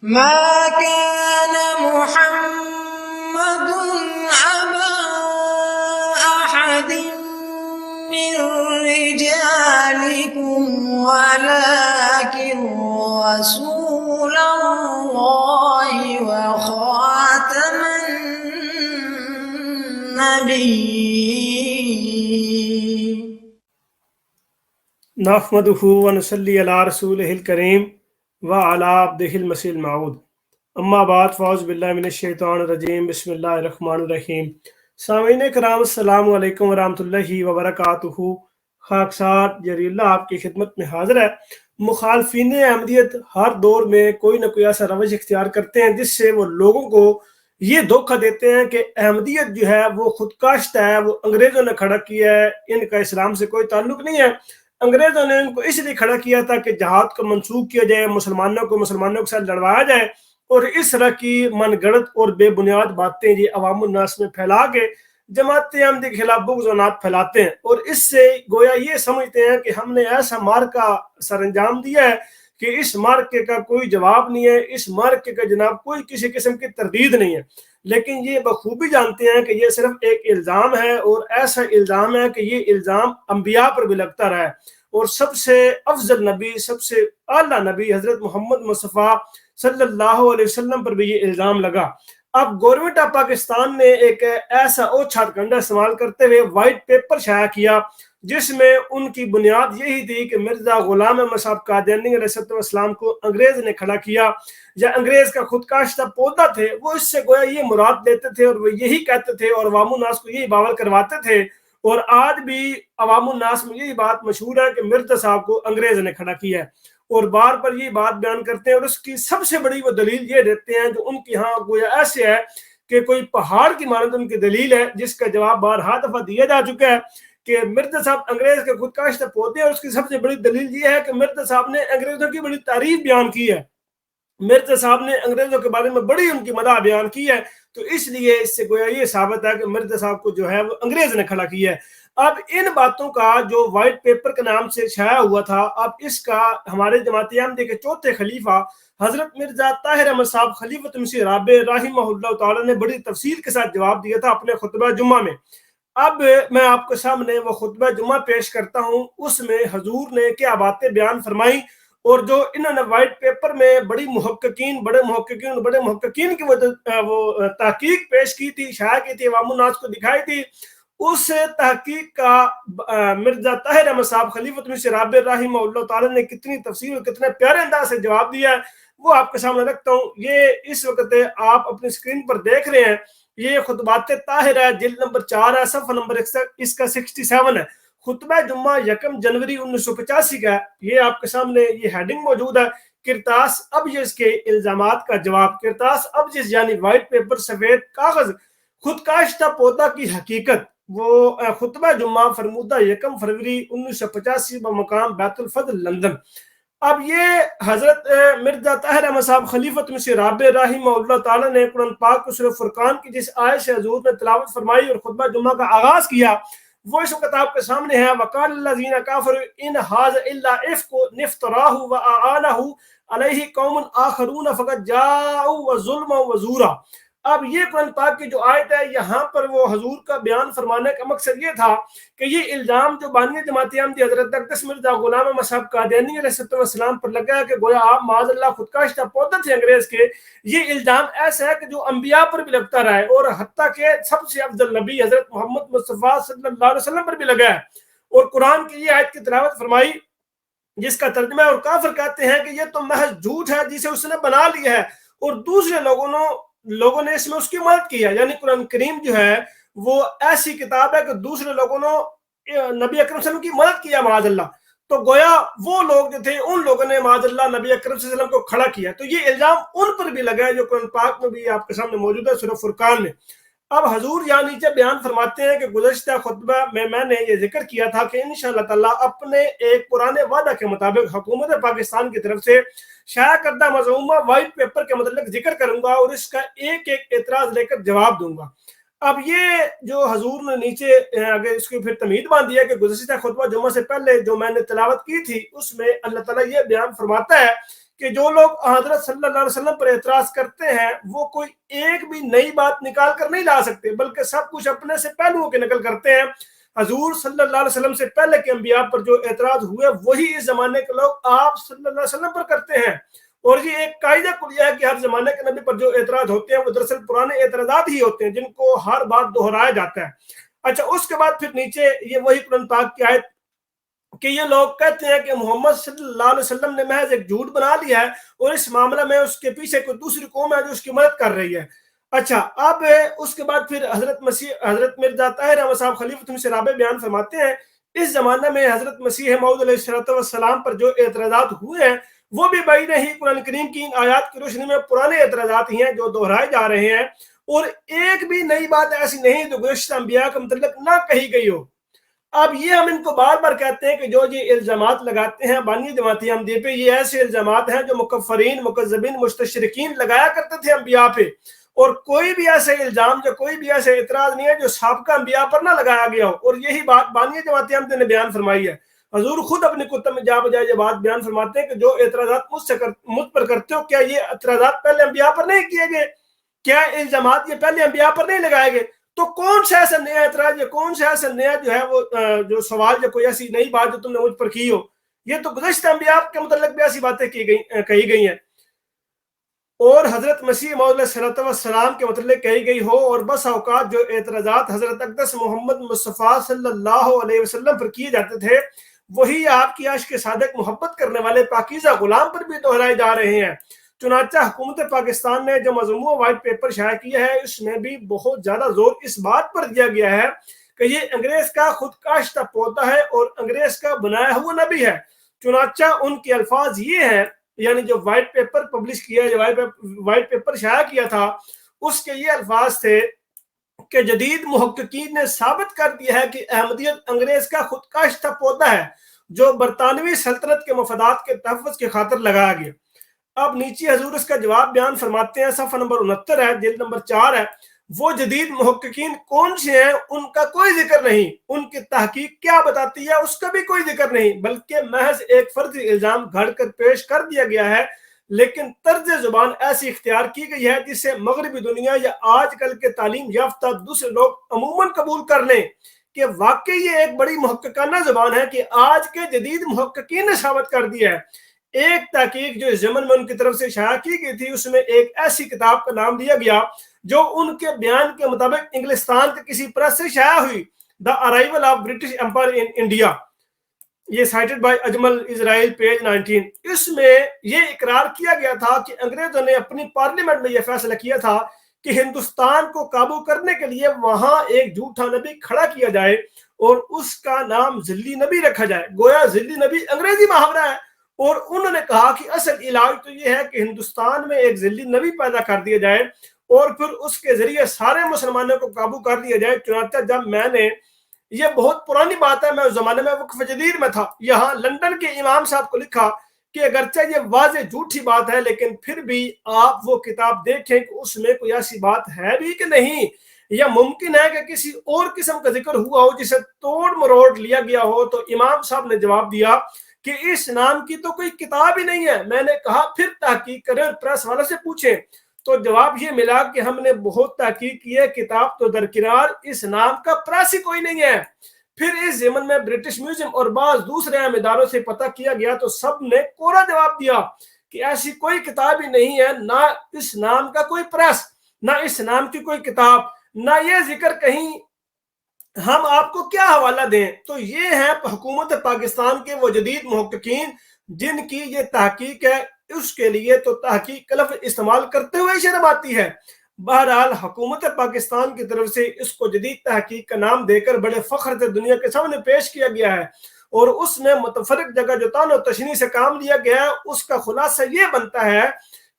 ما كان محمد أبا أحد من رجالكم ولكن رسول الله وخاتم النبيين. نحمدہ ونصلی علی رسولہ الکریم وعلی عبدہ المسیح الموعود. اما بعد فاعوذ باللہ من الشیطان الرجیم بسم اللہ الرحمن الرحیم. سامعین کرام السلام علیکم ورحمۃ اللہ وبرکاتہ. خاکسار جری اللہ آپ کی خدمت میں حاضر ہے. مخالفین احمدیت ہر دور میں کوئی نہ کوئی ایسا روش اختیار کرتے ہیں جس سے وہ لوگوں کو یہ دھوکہ دیتے ہیں کہ احمدیت جو ہے وہ خود کاشتہ ہے، وہ انگریزوں نے کھڑا کیا ہے، ان کا اسلام سے کوئی تعلق نہیں ہے. انگریزوں نے ان کو اس لیے کھڑا کیا تھا کہ جہاد کو منسوخ کیا جائے، مسلمانوں کے ساتھ لڑوایا جائے، اور اس طرح کی من گڑت اور بے بنیاد باتیں یہ عوام الناس میں پھیلا کے جماعت احمدی کے خلاف بغض و عناد پھیلاتے ہیں، اور اس سے گویا یہ سمجھتے ہیں کہ ہم نے ایسا مارکا سر انجام دیا ہے کہ اس مارکے کا کوئی جواب نہیں ہے، اس مارکے کا جناب کوئی کسی قسم کی تردید نہیں ہے. لیکن یہ بخوبی جانتے ہیں کہ یہ صرف ایک الزام ہے، اور ایسا الزام ہے کہ یہ الزام انبیاء پر بھی لگتا رہا ہے، اور سب سے افضل نبی، سب سے اعلیٰ نبی حضرت محمد مصطفیٰ صلی اللہ علیہ وسلم پر بھی یہ الزام لگا. اب گورنمنٹ آف پاکستان نے ایک ایسا اوچھات کنڈا استعمال کرتے ہوئے وائٹ پیپر شائع کیا جس میں ان کی بنیاد یہی تھی کہ مرزا غلام احمد صاحب قادیانی علیہ السلام کو انگریز نے کھڑا کیا، یا انگریز کا خود کاشتہ پودا تھے. وہ اس سے گویا یہ مراد لیتے تھے اور وہ یہی کہتے تھے اور عوام الناس کو یہی باور کرواتے تھے، اور آج بھی عوام الناس میں یہی بات مشہور ہے کہ مرزا صاحب کو انگریز نے کھڑا کیا ہے، اور بار پر یہ بات بیان کرتے ہیں. اور اس کی سب سے بڑی وہ دلیل یہ دیتے ہیں جو ان کی ہاں گویا ایسے ہے کہ کوئی پہاڑ کی مانند ان کی دلیل ہے، جس کا جواب بارہا دفعہ دیا جا چکا ہے کہ مرزا صاحب انگریز کے خود کاشتہ پودے. اور اس کی سب سے بڑی دلیل یہ ہے کہ مرزا صاحب نے انگریزوں کی بڑی تعریف بیان کی ہے، مرزا صاحب نے انگریزوں کے بارے میں بڑی ان کی مدح بیان کی ہے. تو اس لیے اس سے گویا یہ ثابت ہے کہ مرزا صاحب کو جو ہے وہ انگریز نے کھڑا کیا ہے. اب ان باتوں کا جو وائٹ پیپر کے نام سے شائع ہوا تھا، اب اس کا ہمارے جماعت احمدیہ کے چوتھے خلیفہ حضرت مرزا طاہر احمد صاحب خلیفۃ مسیح رابع رحمہ اللہ تعالی نے بڑی تفصیل کے ساتھ جواب دیا تھا اپنے خطبہ جمعہ میں. اب میں آپ کے سامنے وہ خطبہ جمعہ پیش کرتا ہوں. اس میں حضور نے کیا باتیں بیان فرمائی، اور جو انہوں نے وائٹ پیپر میں بڑے محققین کی وہ تحقیق پیش کی تھی، شائع کی تھی، عوام الناس کو دکھائی تھی، اس تحقیق کا مرزا طاہر احمد صاحب خلیفۃ مسیح رابع رحمہ اللہ تعالی نے کتنی تفصیل اور کتنے پیارے انداز سے جواب دیا ہے وہ آپ کے سامنے رکھتا ہوں. یہ اس وقت آپ اپنی اسکرین پر دیکھ رہے ہیں، یہ خطبات طاہر ہے، جلد نمبر 4 ہے، صفحہ نمبر اس کا 67 ہے. خطبہ جمعہ 1 جنوری 1985 کا ہے. یہ آپ کے سامنے یہ ہیڈنگ موجود ہے، کرتاس ابجز کے الزامات کا جواب. کرتاس ابجز یعنی وائٹ پیپر، سفید کاغذ، خود کاشتہ پودا کی حقیقت. وہ خطبہ جمعہ فرمودہ 1 فروری 1985 بمقام بیت الفضل لندن. اب یہ حضرت مرزا طاہر احمد صاحب خلیفۃ مسیح رابع رحمہ اللہ تعالی نے قرآن پاک کو سورہ فرقان کی جس آیت سے حضور نے تلاوت فرمائی اور خطبہ جمعہ کا آغاز کیا، وہ اس وقت آپ کے سامنے ہے. وقال الذین کافروا ان ھذا الا افک افتراہ واعانہ علیہ قوم آخرون فقد جاءوا ظلما وزورا. اب یہ قرآن پاک کی جو آیت ہے، یہاں پر وہ حضور کا بیان فرمانے کا مقصد یہ تھا کہ یہ الزام جو بانی جماعت احمدیہ حضرت اقدس مرزا غلام احمد صاحب قادیانی علیہ السلام پر لگا ہے کہ گویا آپ معاذ اللہ خود کاشتہ پودے تھے انگریز کے. یہ الزام ایسا ہے کہ جو انبیاء پر بھی لگتا رہا ہے، اور حتیٰ کہ سب سے افضل نبی حضرت محمد مصطفیٰ صلی اللہ علیہ وسلم پر بھی لگا ہے. اور قرآن کی یہ آیت کی تلاوت فرمائی جس کا ترجمہ ہے، اور کافر کہتے ہیں کہ یہ تو محض جھوٹ ہے جسے اس نے بنا لیا ہے، اور دوسرے لوگوں نے اس میں اس کی مدد کی ہے. یعنی قرآن کریم جو ہے وہ ایسی کتاب ہے کہ دوسرے لوگوں نے نبی اکرم صلی اللہ علیہ وسلم کی مدد کیا معاذ اللہ. تو گویا وہ لوگ جو تھے ان لوگوں نے معاذ اللہ نبی اکرم صلی اللہ علیہ وسلم کو کھڑا کیا. تو یہ الزام ان پر بھی لگا ہے جو قرآن پاک میں بھی آپ کے سامنے موجود ہے سورہ فرقان میں. اب حضور یہاں نیچے بیان فرماتے ہیں کہ گزشتہ خطبہ میں نے یہ ذکر کیا تھا کہ انشاءاللہ تعالیٰ اپنے ایک پرانے وعدہ کے مطابق حکومت پاکستان کی طرف سے شائع کردہ مضمومہ وائٹ پیپر کے متعلق ذکر کروں گا اور اس کا ایک ایک اعتراض لے کر جواب دوں گا. اب یہ جو حضور نے نیچے اگر اس کی پھر تمہید باندھ دیا کہ گزشتہ خطبہ جمعہ سے پہلے جو میں نے تلاوت کی تھی اس میں اللہ تعالیٰ یہ بیان فرماتا ہے کہ جو لوگ حضرت صلی اللہ علیہ وسلم پر اعتراض کرتے ہیں وہ کوئی ایک بھی نئی بات نکال کر نہیں لا سکتے، بلکہ سب کچھ اپنے سے پہلوؤں کی نقل کرتے ہیں۔ حضور صلی اللہ علیہ وسلم سے پہلے کے انبیاء پر جو اعتراض ہوئے وہی اس زمانے کے لوگ آپ صلی اللہ علیہ وسلم پر کرتے ہیں، اور یہ ایک قاعدہ کلیہ ہے کہ ہر زمانے کے نبی پر جو اعتراض ہوتے ہیں وہ دراصل پرانے اعتراضات ہی ہوتے ہیں جن کو ہر بار دہرایا جاتا ہے۔ اچھا، اس کے بعد پھر نیچے یہ وہی قرآن پاک کی آیت کہ یہ لوگ کہتے ہیں کہ محمد صلی اللہ علیہ وسلم نے محض ایک جھوٹ بنا لیا ہے اور اس معاملہ میں اس کے پیچھے کوئی دوسری قوم ہے جو اس کی مدد کر رہی ہے۔ اچھا، اب اس کے بعد پھر حضرت مرزا طاہر احمد صاحب خلیفۃ مسیح رابع بیان فرماتے ہیں اس زمانے میں حضرت مسیح موعود علیہ السلام پر جو اعتراضات ہوئے ہیں وہ بھی بعید ہی قرآن کریم کی ان آیات کی روشنی میں پرانے اعتراضات ہی ہیں جو دہرائے جا رہے ہیں، اور ایک بھی نئی بات ایسی نہیں جو گزشتہ انبیاء کے متعلق نہ کہی گئی ہو۔ اب یہ ہم ان کو بار بار کہتے ہیں کہ جو یہ الزامات لگاتے ہیں بانی جماعتی احمدیہ پہ، یہ ایسے الزامات ہیں جو مکفرین، مکذبین، مستشرقین لگایا کرتے تھے انبیاء پہ، اور کوئی بھی ایسے الزام یا کوئی بھی ایسے اعتراض نہیں ہے جو سابقہ انبیاء پر نہ لگایا گیا ہو، اور یہی بات بانی جماعتی احمدیہ نے بیان فرمائی ہے۔ حضور خود اپنے کتب میں جا بجا یہ بات بیان فرماتے ہیں کہ جو اعتراضات مجھ پر کرتے ہو، کیا یہ اعتراضات پہلے انبیاء پر نہیں کیے گئے؟ کیا الزامات یہ پہلے انبیاء پر نہیں لگائے گئے؟ تو کون سا ایسا نیا اعتراض یا کون سا ایسا نیا جو ہے وہ جو سوال یا کوئی ایسی نئی بات جو تم نے مجھ پر کی ہو؟ یہ تو گزشتہ انبیاء کے متعلق بھی ایسی باتیں کہی گئی ہیں، اور حضرت مسیح موعود علیہ السلام کے متعلق کہی گئی ہو، اور بس اوقات جو اعتراضات حضرت اقدس محمد مصطفیٰ صلی اللہ علیہ وسلم پر کیے جاتے تھے وہی آپ کی عشق صادق محبت کرنے والے پاکیزہ غلام پر بھی دہرائے جا رہے ہیں۔ چنانچہ حکومت پاکستان نے جو مضمون وائٹ پیپر شائع کیا ہے اس میں بھی بہت زیادہ زور اس بات پر دیا گیا ہے کہ یہ انگریز کا خود کاشتہ پودا ہے اور انگریز کا بنایا ہوا نبی ہے۔ چنانچہ ان کے الفاظ یہ ہیں، یعنی جو وائٹ پیپر پبلش کیا، جو وائٹ پیپر شائع کیا تھا، اس کے یہ الفاظ تھے کہ جدید محققین نے ثابت کر دیا ہے کہ احمدیت انگریز کا خود کاشتہ پودا ہے جو برطانوی سلطنت کے مفادات کے تحفظ کی خاطر لگایا گیا۔ اب نیچے حضور اس کا جواب بیان فرماتے ہیں، صفحہ نمبر 69 ہے، جلد نمبر 4 ہے۔ وہ جدید محققین کون سے ہیں ان کا کوئی ذکر نہیں، ان کی تحقیق کیا بتاتی ہے اس کا بھی کوئی ذکر نہیں، بلکہ محض ایک فرضی الزام گھڑ کر پیش کر دیا گیا ہے، لیکن طرز زبان ایسی اختیار کی گئی ہے جسے مغربی دنیا یا آج کل کے تعلیم یافتہ دوسرے لوگ عموماً قبول کر لیں کہ واقعی یہ ایک بڑی محققانہ زبان ہے کہ آج کے جدید محققین نے ثابت کر دیا ہے۔ ایک تحقیق جو اس زمن میں ان کی طرف سے شائع کی گئی تھی اس میں ایک ایسی کتاب کا نام دیا گیا جو ان کے بیان کے مطابق انگلستان کے کسی پریس سے شائع ہوئی، the arrival of British empire in India, یہ cited by Ajmal Israel page 19۔ اس میں یہ اقرار کیا گیا تھا کہ انگریزوں نے اپنی پارلیمنٹ میں یہ فیصلہ کیا تھا کہ ہندوستان کو قابو کرنے کے لیے وہاں ایک جھوٹا نبی کھڑا کیا جائے اور اس کا نام ذلی نبی رکھا جائے، گویا ذلی نبی انگریزی محاورہ ہے، اور انہوں نے کہا کہ اصل علاج تو یہ ہے کہ ہندوستان میں ایک ذلی نبی پیدا کر دیا جائے اور پھر اس کے ذریعے سارے مسلمانوں کو قابو کر لیا جائے۔ چنانچہ جب میں نے، یہ بہت پرانی بات ہے، میں اس زمانے میں وقف جدید میں تھا، یہاں لندن کے امام صاحب کو لکھا کہ اگرچہ یہ واضح جھوٹی بات ہے لیکن پھر بھی آپ وہ کتاب دیکھیں کہ اس میں کوئی ایسی بات ہے بھی کہ نہیں، یا ممکن ہے کہ کسی اور قسم کا ذکر ہوا ہو جسے توڑ مروڑ لیا گیا ہو۔ تو امام صاحب نے جواب دیا کہ اس نام کی تو کوئی کتاب ہی نہیں ہے۔ میں نے کہا پھر تحقیق کریں اور پریس والوں سے پوچھیں، تو جواب یہ ملا کہ ہم نے بہت تحقیق کی ہے، کتاب تو درکنار، اس نام کا پریس ہی کوئی نہیں ہے۔ پھر اس ضمن میں برٹش میوزیم اور بعض دوسرے اہم اداروں سے پتہ کیا گیا تو سب نے کوڑا جواب دیا کہ ایسی کوئی کتاب ہی نہیں ہے، نہ اس نام کا کوئی پریس، نہ اس نام کی کوئی کتاب، نہ یہ ذکر کہیں، ہم آپ کو کیا حوالہ دیں؟ تو یہ ہیں حکومت پاکستان کے وہ جدید محققین جن کی یہ تحقیق ہے، اس کے لیے تو تحقیق کا لفظ استعمال کرتے ہوئے شرم آتی ہے۔ بہرحال حکومت پاکستان کی طرف سے اس کو جدید تحقیق کا نام دے کر بڑے فخر سے دنیا کے سامنے پیش کیا گیا ہے، اور اس میں متفرق جگہ جو تان و تشنیع سے کام لیا گیا ہے اس کا خلاصہ یہ بنتا ہے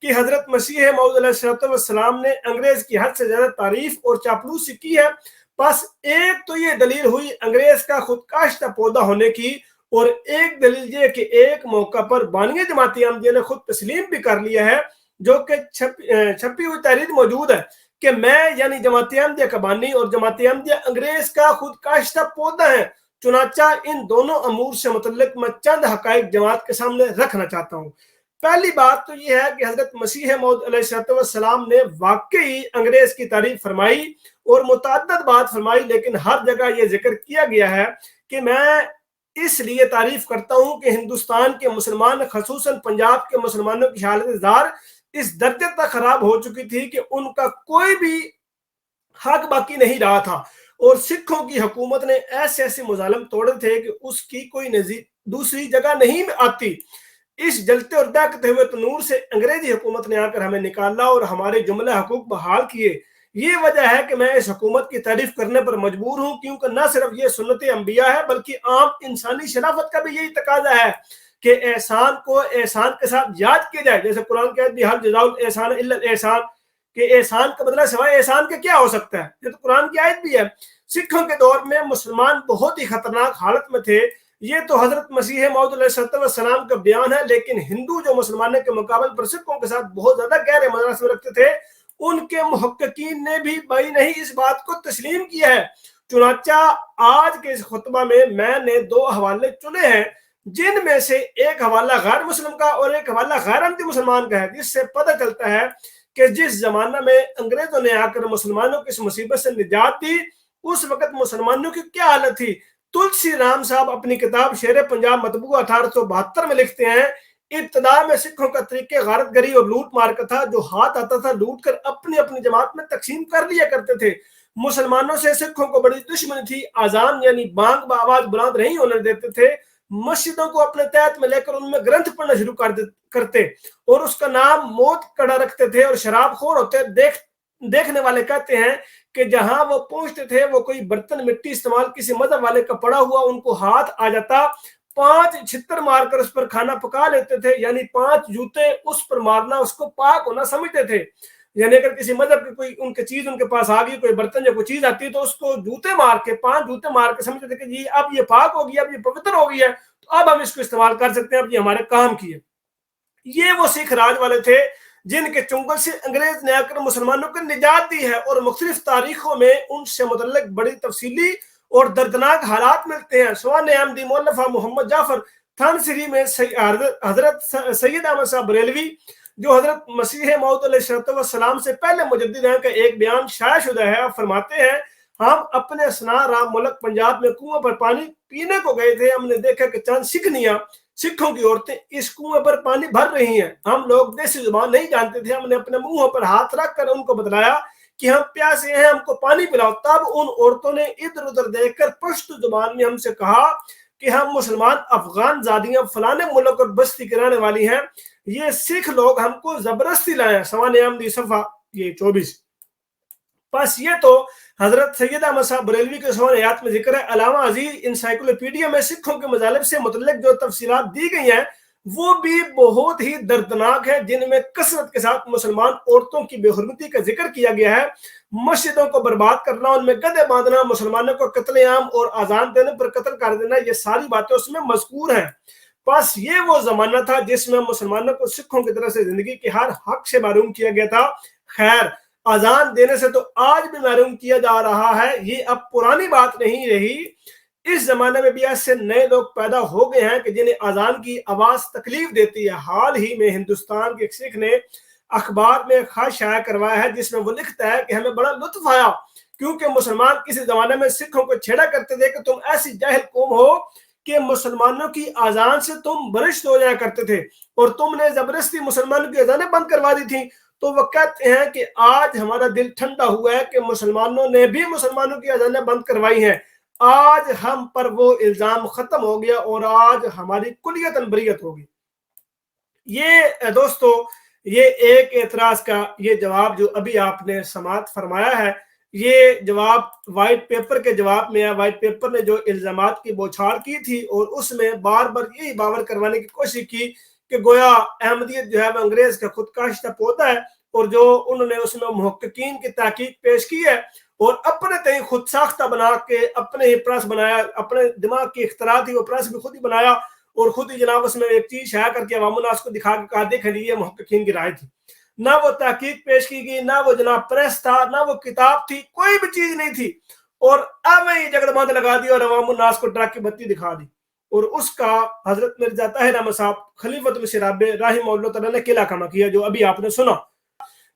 کہ حضرت مسیح موعود علیہ السلام نے انگریز کی حد سے زیادہ تعریف اور چاپلوسی کی ہے۔ بس ایک تو یہ دلیل ہوئی انگریز کا خود کاشتہ پودا ہونے کی، اور ایک دلیل یہ کہ ایک موقع پر بانی جماعتی احمدیہ نے خود تسلیم بھی کر لیا ہے، جو کہ چھپی ہوئی تحریر موجود ہے، کہ میں یعنی جماعتی احمدیہ کا بانی اور جماعتی احمدیہ انگریز کا خود کاشتہ پودا ہے۔ چنانچہ ان دونوں امور سے متعلق میں چند حقائق جماعت کے سامنے رکھنا چاہتا ہوں۔ پہلی بات تو یہ ہے کہ حضرت مسیح موعود علیہ السلام نے واقعی انگریز کی تعریف فرمائی اور متعدد بات فرمائی، لیکن ہر جگہ یہ ذکر کیا گیا ہے کہ میں اس لیے تعریف کرتا ہوں کہ ہندوستان کے مسلمان، خصوصاً پنجاب کے مسلمانوں کی حالت زار اس درجے تک خراب ہو چکی تھی کہ ان کا کوئی بھی حق باقی نہیں رہا تھا، اور سکھوں کی حکومت نے ایسے ایسے مظالم توڑے تھے کہ اس کی کوئی دوسری جگہ نہیں آتی۔ اس جلتے اور دہکتے ہوئے تنور سے انگریزی حکومت نے آ کر ہمیں نکالا اور ہمارے جملہ حقوق بحال کیے۔ یہ وجہ ہے کہ میں اس حکومت کی تعریف کرنے پر مجبور ہوں، کیونکہ نہ صرف یہ سنت انبیاء ہے بلکہ عام انسانی شرافت کا بھی یہی تقاضا ہے کہ احسان کو احسان کے ساتھ یاد کیا جائے، جیسے قرآن کہتے ہیں حل جزاء الاحسان الا الاحسان، کہ احسان کا بدلہ سوائے احسان کے کیا ہو سکتا ہے، یہ تو قرآن کی آیت بھی ہے۔ سکھوں کے دور میں مسلمان بہت ہی خطرناک حالت میں تھے، یہ تو حضرت مسیح موعود علیہ السلام کا بیان ہے، لیکن ہندو جو مسلمانوں کے مقابل پر سکھوں کے ساتھ بہت زیادہ گہرے مدارس رکھتے تھے، ان کے محققین نے بھی بھائی نہیں اس بات کو تسلیم کیا ہے۔ چنانچہ آج کے اس خطبہ میں نے 2 حوالے چنے ہیں، جن میں سے ایک حوالہ غیر مسلم کا اور ایک حوالہ غیر انتی مسلمان کا ہے، جس سے پتہ چلتا ہے کہ جس زمانہ میں انگریزوں نے آ کر مسلمانوں کی اس مصیبت سے نجات دی، اس وقت مسلمانوں کی کیا حالت تھی۔ تلسی رام صاحب اپنی کتاب شیر پنجاب مطبوع 1872 میں لکھتے ہیں، ابتدا میں سکھوں کا طریقہ غارت گری اور لوٹ مار کا تھا، جو ہاتھ آتا تھا لوٹ کر اپنی اپنی جماعت میں تقسیم کر لیا کرتے تھے۔ مسلمانوں سے سکھوں کو بڑی دشمنی تھی، اذان یعنی بانگ بآواز بلند نہیں ہونے دیتے تھے، مسجدوں کو اپنے تحت میں لے کر ان میں گرنتھ پڑھنا شروع کرتے اور اس کا نام موت کڑا رکھتے تھے، اور شراب خور ہوتے۔ دیکھنے والے کہتے ہیں کہ جہاں وہ پہنچتے تھے وہ کوئی برتن مٹی استعمال کسی مذہب والے کا پڑا ہوا ان کو ہاتھ آ جاتا، 5 چھتر مار کر اس پر کھانا پکا لیتے تھے، یعنی 5 جوتے اس پر مارنا اس کو پاک ہونا سمجھتے تھے۔ یعنی اگر کسی مذہب کی کوئی ان کی چیز ان کے پاس آ گئی، کوئی برتن یا کوئی چیز آتی ہے تو اس کو جوتے مار کے 5 جوتے مار کے سمجھتے تھے کہ جی اب یہ پاک ہو گیا، اب یہ پوتر ہو گئی ہے، تو اب ہم اس کو استعمال کر سکتے ہیں، اب یہ ہمارے کام کی ہے۔ یہ وہ سکھ راج والے تھے جن کے چنگل سے انگریز نے آ کر مسلمانوں کو نجات دی ہے، اور مختلف تاریخوں میں ان سے متعلق بڑی تفصیلی اور دردناک حالات ملتے ہیں۔ سوانح احمدی مولفہ محمد جعفر تھانسری میں حضرت سید احمد صاحب بریلوی، جو حضرت مسیح موعود علیہ السلام سے پہلے مجدد ہیں، کا ایک بیان شائع شدہ ہے۔ آپ فرماتے ہیں، ہم اپنے اسنا رام ملک پنجاب میں کنویں پر پانی پینے کو گئے تھے، ہم نے دیکھا کہ چند سکھوں کی عورتیں اس کنویں پر پانی بھر رہی ہیں۔ ہم لوگ دیسی زبان نہیں جانتے تھے، ہم نے اپنے منہوں پر ہاتھ رکھ کر ان کو بتلایا کہ ہم پیاسے ہیں، ہم کو پانی پلاؤ۔ تب ان عورتوں نے ادھر ادھر دیکھ کر پشتو زبان میں ہم سے کہا کہ ہم مسلمان افغان زادیاں فلانے ملک اور بستی کے رہنے والی ہیں، یہ سکھ لوگ ہم کو زبردستی لائے۔ سوانح احمدی صفحہ 24۔ بس یہ تو حضرت سید احمد صاحب بریلوی کے سوانحات میں ذکر ہے۔ علامہ عزیز انسائیکلوپیڈیا میں سکھوں کے مظالم سے متعلق جو تفصیلات دی گئی ہیں وہ بھی بہت ہی دردناک ہے، جن میں کثرت کے ساتھ مسلمان عورتوں کی بے حرمتی کا ذکر کیا گیا ہے، مسجدوں کو برباد کرنا، ان میں گدھے باندھنا، مسلمانوں کو قتل عام اور اذان دینے پر قتل کر دینا، یہ ساری باتیں اس میں مذکور ہیں۔ بس یہ وہ زمانہ تھا جس میں مسلمانوں کو سکھوں کی طرف سے زندگی کے ہر حق سے محروم کیا گیا تھا۔ خیر، اذان دینے سے تو آج بھی محروم کیا جا رہا ہے، یہ اب پرانی بات نہیں رہی۔ اس زمانے میں بھی ایسے نئے لوگ پیدا ہو گئے ہیں کہ جنہیں اذان کی آواز تکلیف دیتی ہے۔ حال ہی میں ہندوستان کے ایک سکھ نے اخبار میں خط شائع کروایا ہے جس میں وہ لکھتا ہے کہ ہمیں بڑا لطف آیا، کیونکہ مسلمان کسی زمانے میں سکھوں کو چھیڑا کرتے تھے کہ تم ایسی جاہل قوم ہو کہ مسلمانوں کی اذان سے تم برشت ہو جایا کرتے تھے، اور تم نے زبردستی مسلمانوں کی اذانیں بند کروا دی تھیں۔ تو وہ کہتے ہیں کہ آج ہمارا دل ٹھنڈا ہوا ہے کہ مسلمانوں نے بھی مسلمانوں کی اذانیں بند کروائی ہیں، آج ہم پر وہ الزام ختم ہو گیا اور آج ہماری کلیتاً بریت ہوگی۔ یہ دوستو، یہ ایک اعتراض کا یہ جواب جو ابھی آپ نے سماعت فرمایا ہے، یہ جواب وائٹ پیپر کے جواب میں ہے۔ وائٹ پیپر نے جو الزامات کی بوچھاڑ کی تھی اور اس میں بار بار یہی باور کروانے کی کوشش کی کہ گویا احمدیت جو ہے وہ انگریز کا خود کاشتہ پودا ہے، اور جو انہوں نے اس میں محققین کی تحقیق پیش کی ہے اور اپنے تئیں خود ساختہ بنا کے اپنے ہی پریس بنایا، اپنے دماغ کی اختراع تھی، وہ پریس بھی خود ہی بنایا اور خود ہی جناب اس میں ایک چیز شائع کر کے عوام الناس کو دکھا کے کہا دیکھیں یہ محققین کی رائے تھی۔ نہ وہ تحقیق پیش کی گئی، نہ وہ جناب پریس تھا، نہ وہ کتاب تھی، کوئی بھی چیز نہیں تھی، اور اب یہ جگڑ باندھ لگا دی اور عوام الناس کو ٹرک کی بتی دکھا دی۔ اور اس کا حضرت مرزا طاہر احمد صاحب خلیفۃ المسیح رابع رحمہ اللہ تعالیٰ نے قلعہ کما کیا، جو ابھی آپ نے سنا۔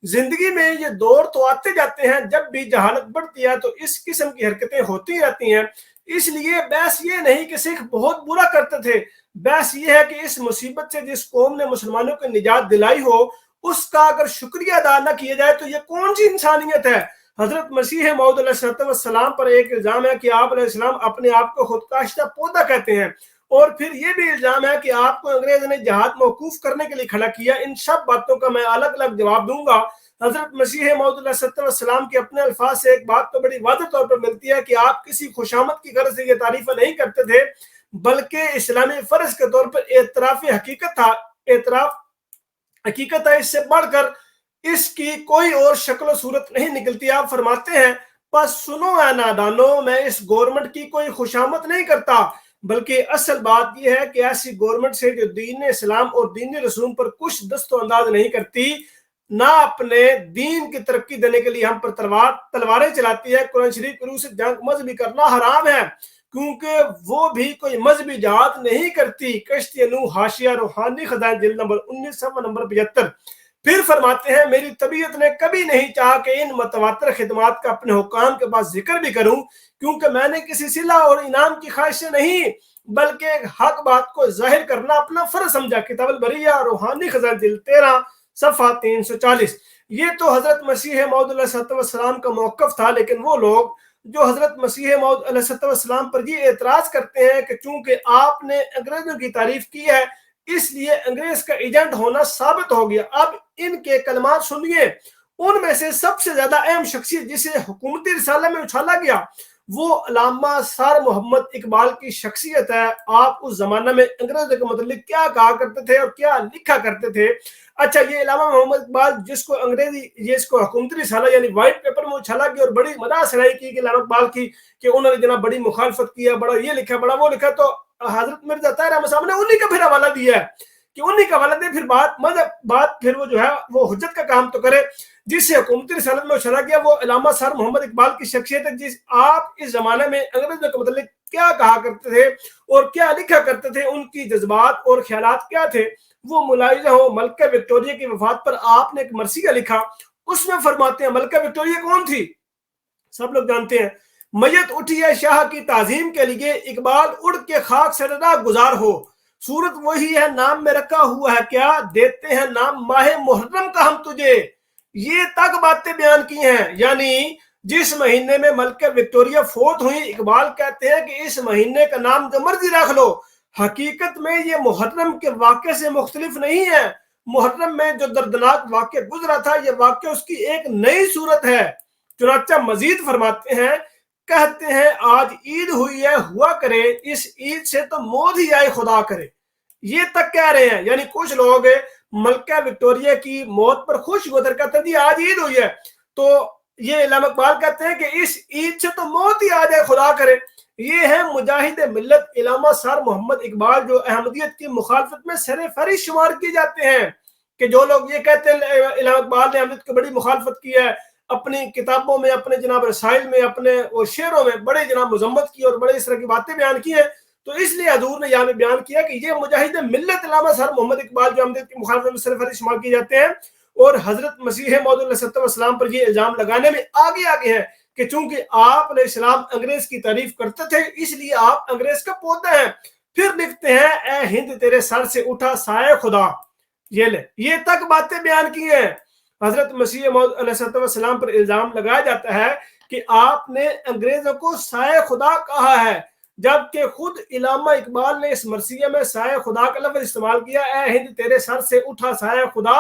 زندگی میں یہ دور تو آتے جاتے ہیں، جب بھی جہالت بڑھتی ہے تو اس قسم کی حرکتیں ہوتی رہتی ہیں۔ اس لیے بحث یہ نہیں کہ سکھ بہت برا کرتے تھے، بحث یہ ہے کہ اس مصیبت سے جس قوم نے مسلمانوں کو نجات دلائی ہو، اس کا اگر شکریہ ادا نہ کیا جائے تو یہ کون سی انسانیت ہے؟ حضرت مسیح موعود علیہ السلام پر ایک الزام ہے کہ آپ علیہ السلام اپنے آپ کو خود کاشتہ پودا کہتے ہیں، اور پھر یہ بھی الزام ہے کہ آپ کو انگریز نے جہاد موقوف کرنے کے لیے کھڑا کیا۔ ان سب باتوں کا میں الگ الگ جواب دوں گا۔ حضرت مسیح موعود علیہ السلام کے اپنے الفاظ سے ایک بات تو بڑی واضح طور پر ملتی ہے کہ آپ کسی خوشامد کی غرض سے یہ تعریف نہیں کرتے تھے، بلکہ اسلامی فرض کے طور پر اعتراف حقیقت تھا۔ اعتراف حقیقت ہے، اس سے بڑھ کر اس کی کوئی اور شکل و صورت نہیں نکلتی۔ آپ فرماتے ہیں، پس سنو اے نادانو، میں اس گورنمنٹ کی کوئی خوشامد نہیں کرتا، بلکہ اصل بات یہ ہے کہ ایسی گورنمنٹ سے جو دین اسلام اور دین رسوم پر کچھ دست و انداز نہیں کرتی، نہ اپنے دین کی ترقی دینے کے لیے ہم پر تلواریں چلاتی ہے۔ قرآن شریف کی روح سے جنگ مذہبی کرنا حرام ہے، کیونکہ وہ بھی کوئی مذہبی جہاد نہیں کرتی۔ کشتی نوح حاشیہ روحانی خزائن جلد نمبر 19 صفحہ نمبر 75۔ پھر فرماتے ہیں، میری طبیعت نے کبھی نہیں چاہا کہ ان متواتر خدمات کا اپنے حکام کے پاس ذکر بھی کروں، کیونکہ میں نے کسی صلہ اور انعام کی خواہش سے نہیں، بلکہ ایک حق بات کو ظاہر کرنا اپنا فرض سمجھا۔ کتاب البریہ روحانی خزائن جلد 13 صفحہ 340۔ یہ تو حضرت مسیح موعود علیہ السلام کا موقف تھا، لیکن وہ لوگ جو حضرت مسیح موعود علیہ السلام پر یہ اعتراض کرتے ہیں کہ چونکہ آپ نے انگریزوں کی تعریف کی ہے اس لیے انگریز کا ایجنٹ ہونا ثابت ہو گیا۔ اب ان کے کلمات سنیے۔ ان میں سے سب سے زیادہ اہم شخصیت جسے حکومتی رسالہ میں اچھالا گیا وہ علامہ سر محمد اقبال کی شخصیت ہے۔ آپ اس زمانہ میں انگریزوں کے متعلق کیا کہا کرتے تھے اور کیا لکھا کرتے تھے؟ اچھا، یہ علامہ محمد اقبال جس کو اس کو حکومتی رسالہ یعنی وائٹ پیپر میں اچھالا گیا اور بڑی مداح سرائی کی کہ علامہ اقبال کی کہ انہوں نے جناب بڑی مخالفت کیا، بڑا یہ لکھا، بڑا وہ لکھا، تو حضرت مرزا طاہر احمد صاحب نے انہی کا پھر حوالہ دیا ہے کہ انہی کا حوالہ دے، پھر بات پھر وہ جو ہے وہ حجت کا کام تو کرے۔ جس سے حکومتی رسالت میں اچھالا گیا وہ علامہ سر محمد اقبال کی شخصیت ہے، جس آپ اس زمانے میں انگریزوں کے متعلق کیا کہا کرتے تھے اور کیا لکھا کرتے تھے، ان کی جذبات اور خیالات کیا تھے، وہ ملاحظہ ہو۔ ملکہ وکٹوریہ کی وفات پر آپ نے ایک مرثیہ لکھا، اس میں فرماتے ہیں، ملکہ وکٹوریہ کون تھی؟ سب لوگ جانتے ہیں، میت اٹھی ہے شاہ کی تعظیم کے لیے، اقبال اڑ کے خاک سے رضا گزار ہو، صورت وہی ہے نام میں رکھا ہوا ہے کیا، دیتے ہیں نام ماہ محرم کا ہم تجھے۔ یہ تک باتیں بیان کی ہیں، یعنی جس مہینے میں ملکہ وکٹوریہ فوت ہوئی، اقبال کہتے ہیں کہ اس مہینے کا نام جو مرضی رکھ لو، حقیقت میں یہ محرم کے واقعے سے مختلف نہیں ہے۔ محرم میں جو دردناک واقعہ گزرا تھا، یہ واقعہ اس کی ایک نئی صورت ہے۔ چنانچہ مزید فرماتے ہیں، کہتے ہیں آج عید ہوئی ہے، ہوا کرے اس عید سے تو موت ہی آئے خدا کرے۔ یہ تک کہہ رہے ہیں، یعنی کچھ لوگ ملکہ وکٹوریہ کی موت پر خوش گزر کہتے ہیں جی آج عید ہوئی ہے، تو یہ علامہ اقبال کہتے ہیں کہ اس عید سے تو موت ہی آ جائے خدا کرے۔ یہ ہے مجاہد ملت علامہ سر محمد اقبال، جو احمدیت کی مخالفت میں سر فہرست شمار کیے جاتے ہیں۔ کہ جو لوگ یہ کہتے ہیں علامہ اقبال نے احمدیت کی بڑی مخالفت کی ہے، اپنی کتابوں میں، اپنے جناب رسائل میں، اپنے شعروں میں بڑے جناب مذمت کی اور بڑے اس طرح کی باتیں بیان کی ہیں، تو اس لیے حضور نے یہاں میں بیان کیا کہ یہ مجاہد ملت علامہ سر محمد اقبال جو احمدیت کی مخالفت میں سر فہرست شمار کیے جاتے ہیں، اور حضرت مسیح موعود علیہ السلام پر یہ الزام لگانے میں آگے ہیں کہ چونکہ آپ علیہ السلام انگریز کی تعریف کرتے تھے اس لیے آپ انگریز کا پوتا ہیں۔ پھر لکھتے ہیں، اے ہند تیرے سر سے اٹھا سایہ خدا، یہ تک باتیں بیان کی ہیں۔ حضرت مسیح موعود علیہ السلام پر الزام لگایا جاتا ہے کہ آپ نے انگریزوں کو سایہ خدا کہا ہے، جبکہ خود علامہ اقبال نے اس مرثیہ میں سایہ خدا کا لفظ استعمال کیا، اے ہند تیرے سر سے اٹھا سایہ خدا،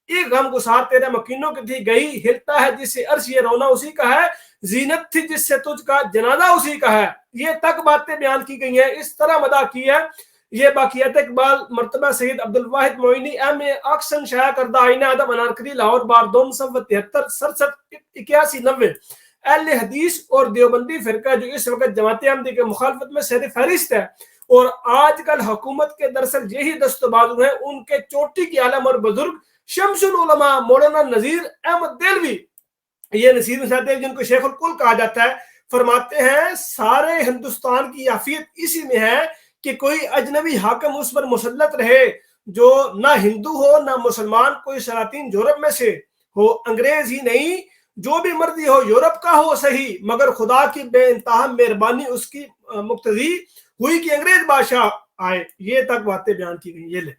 ایک غم گسار تیرے مکینوں کی تھی گئی، ہلتا ہے جس سے عرش یہ رونا اسی کا ہے، زینت تھی جس سے تجھ کا جنازہ اسی کا ہے۔ یہ تک باتیں بیان کی گئی ہیں، اس طرح مداح کی ہے۔ یہ باقیات اقبال مرتبہ سید عبدالواحد معینی ایم اے آکسن شائع کردہ آئینہ ادب انارکلی لاہور بار 273 67 81 90۔ اہل حدیث اور دیوبندی فرقہ جو اس وقت جماعت احمدی کے مخالفت میں سر فہرست ہے اور آج کل حکومت کے دراصل یہی دست و بازو ہیں، ان کے چوٹی کے عالم اور بزرگ شمس العلماء مولانا نذیر احمد دہلوی، یہ نصیر نثار دہلوی جن کو شیخ الکل کہا جاتا ہے، فرماتے ہیں سارے ہندوستان کی عافیت اسی میں ہے کہ کوئی اجنبی حاکم اس پر مسلط رہے جو نہ ہندو ہو نہ مسلمان، کوئی سلاطین یورپ میں سے ہو، انگریز ہی نہیں جو بھی مرضی ہو، یورپ کا ہو صحیح، مگر خدا کی بے انتہا مہربانی اس کی مقتضی ہوئی کہ انگریز بادشاہ آئے۔ یہ تک باتیں بیان کی گئی۔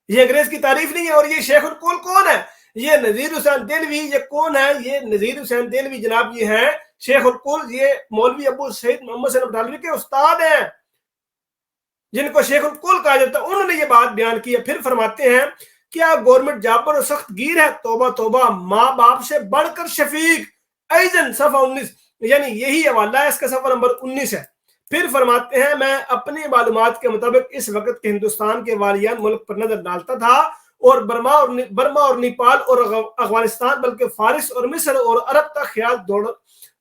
یہ انگریز کی تعریف نہیں ہے۔ اور یہ شیخ القول کون ہے؟ یہ نذیر حسین دہلوی۔ یہ کون ہے؟ یہ نذیر حسین دہلوی جناب، یہ ہیں شیخ القول، یہ مولوی ابو سعید محمد حسین بٹالوی کے استاد ہیں، جن کو شیخ القول کہا جاتا ہے۔ انہوں نے یہ بات بیان کی ہے۔ پھر فرماتے ہیں کیا گورنمنٹ جابر اور سخت گیر ہے؟ توبہ توبہ، ماں باپ سے بڑھ کر شفیق۔ ایزن صفحہ 19، یعنی یہی حوالہ ہے، اس کا صفحہ نمبر 19 ہے۔ پھر فرماتے ہیں میں اپنی معلومات کے مطابق اس وقت کے ہندوستان کے والیان ملک پر نظر ڈالتا تھا، اور برما اور نیپال اور افغانستان بلکہ فارس اور مصر اور عرب تک خیال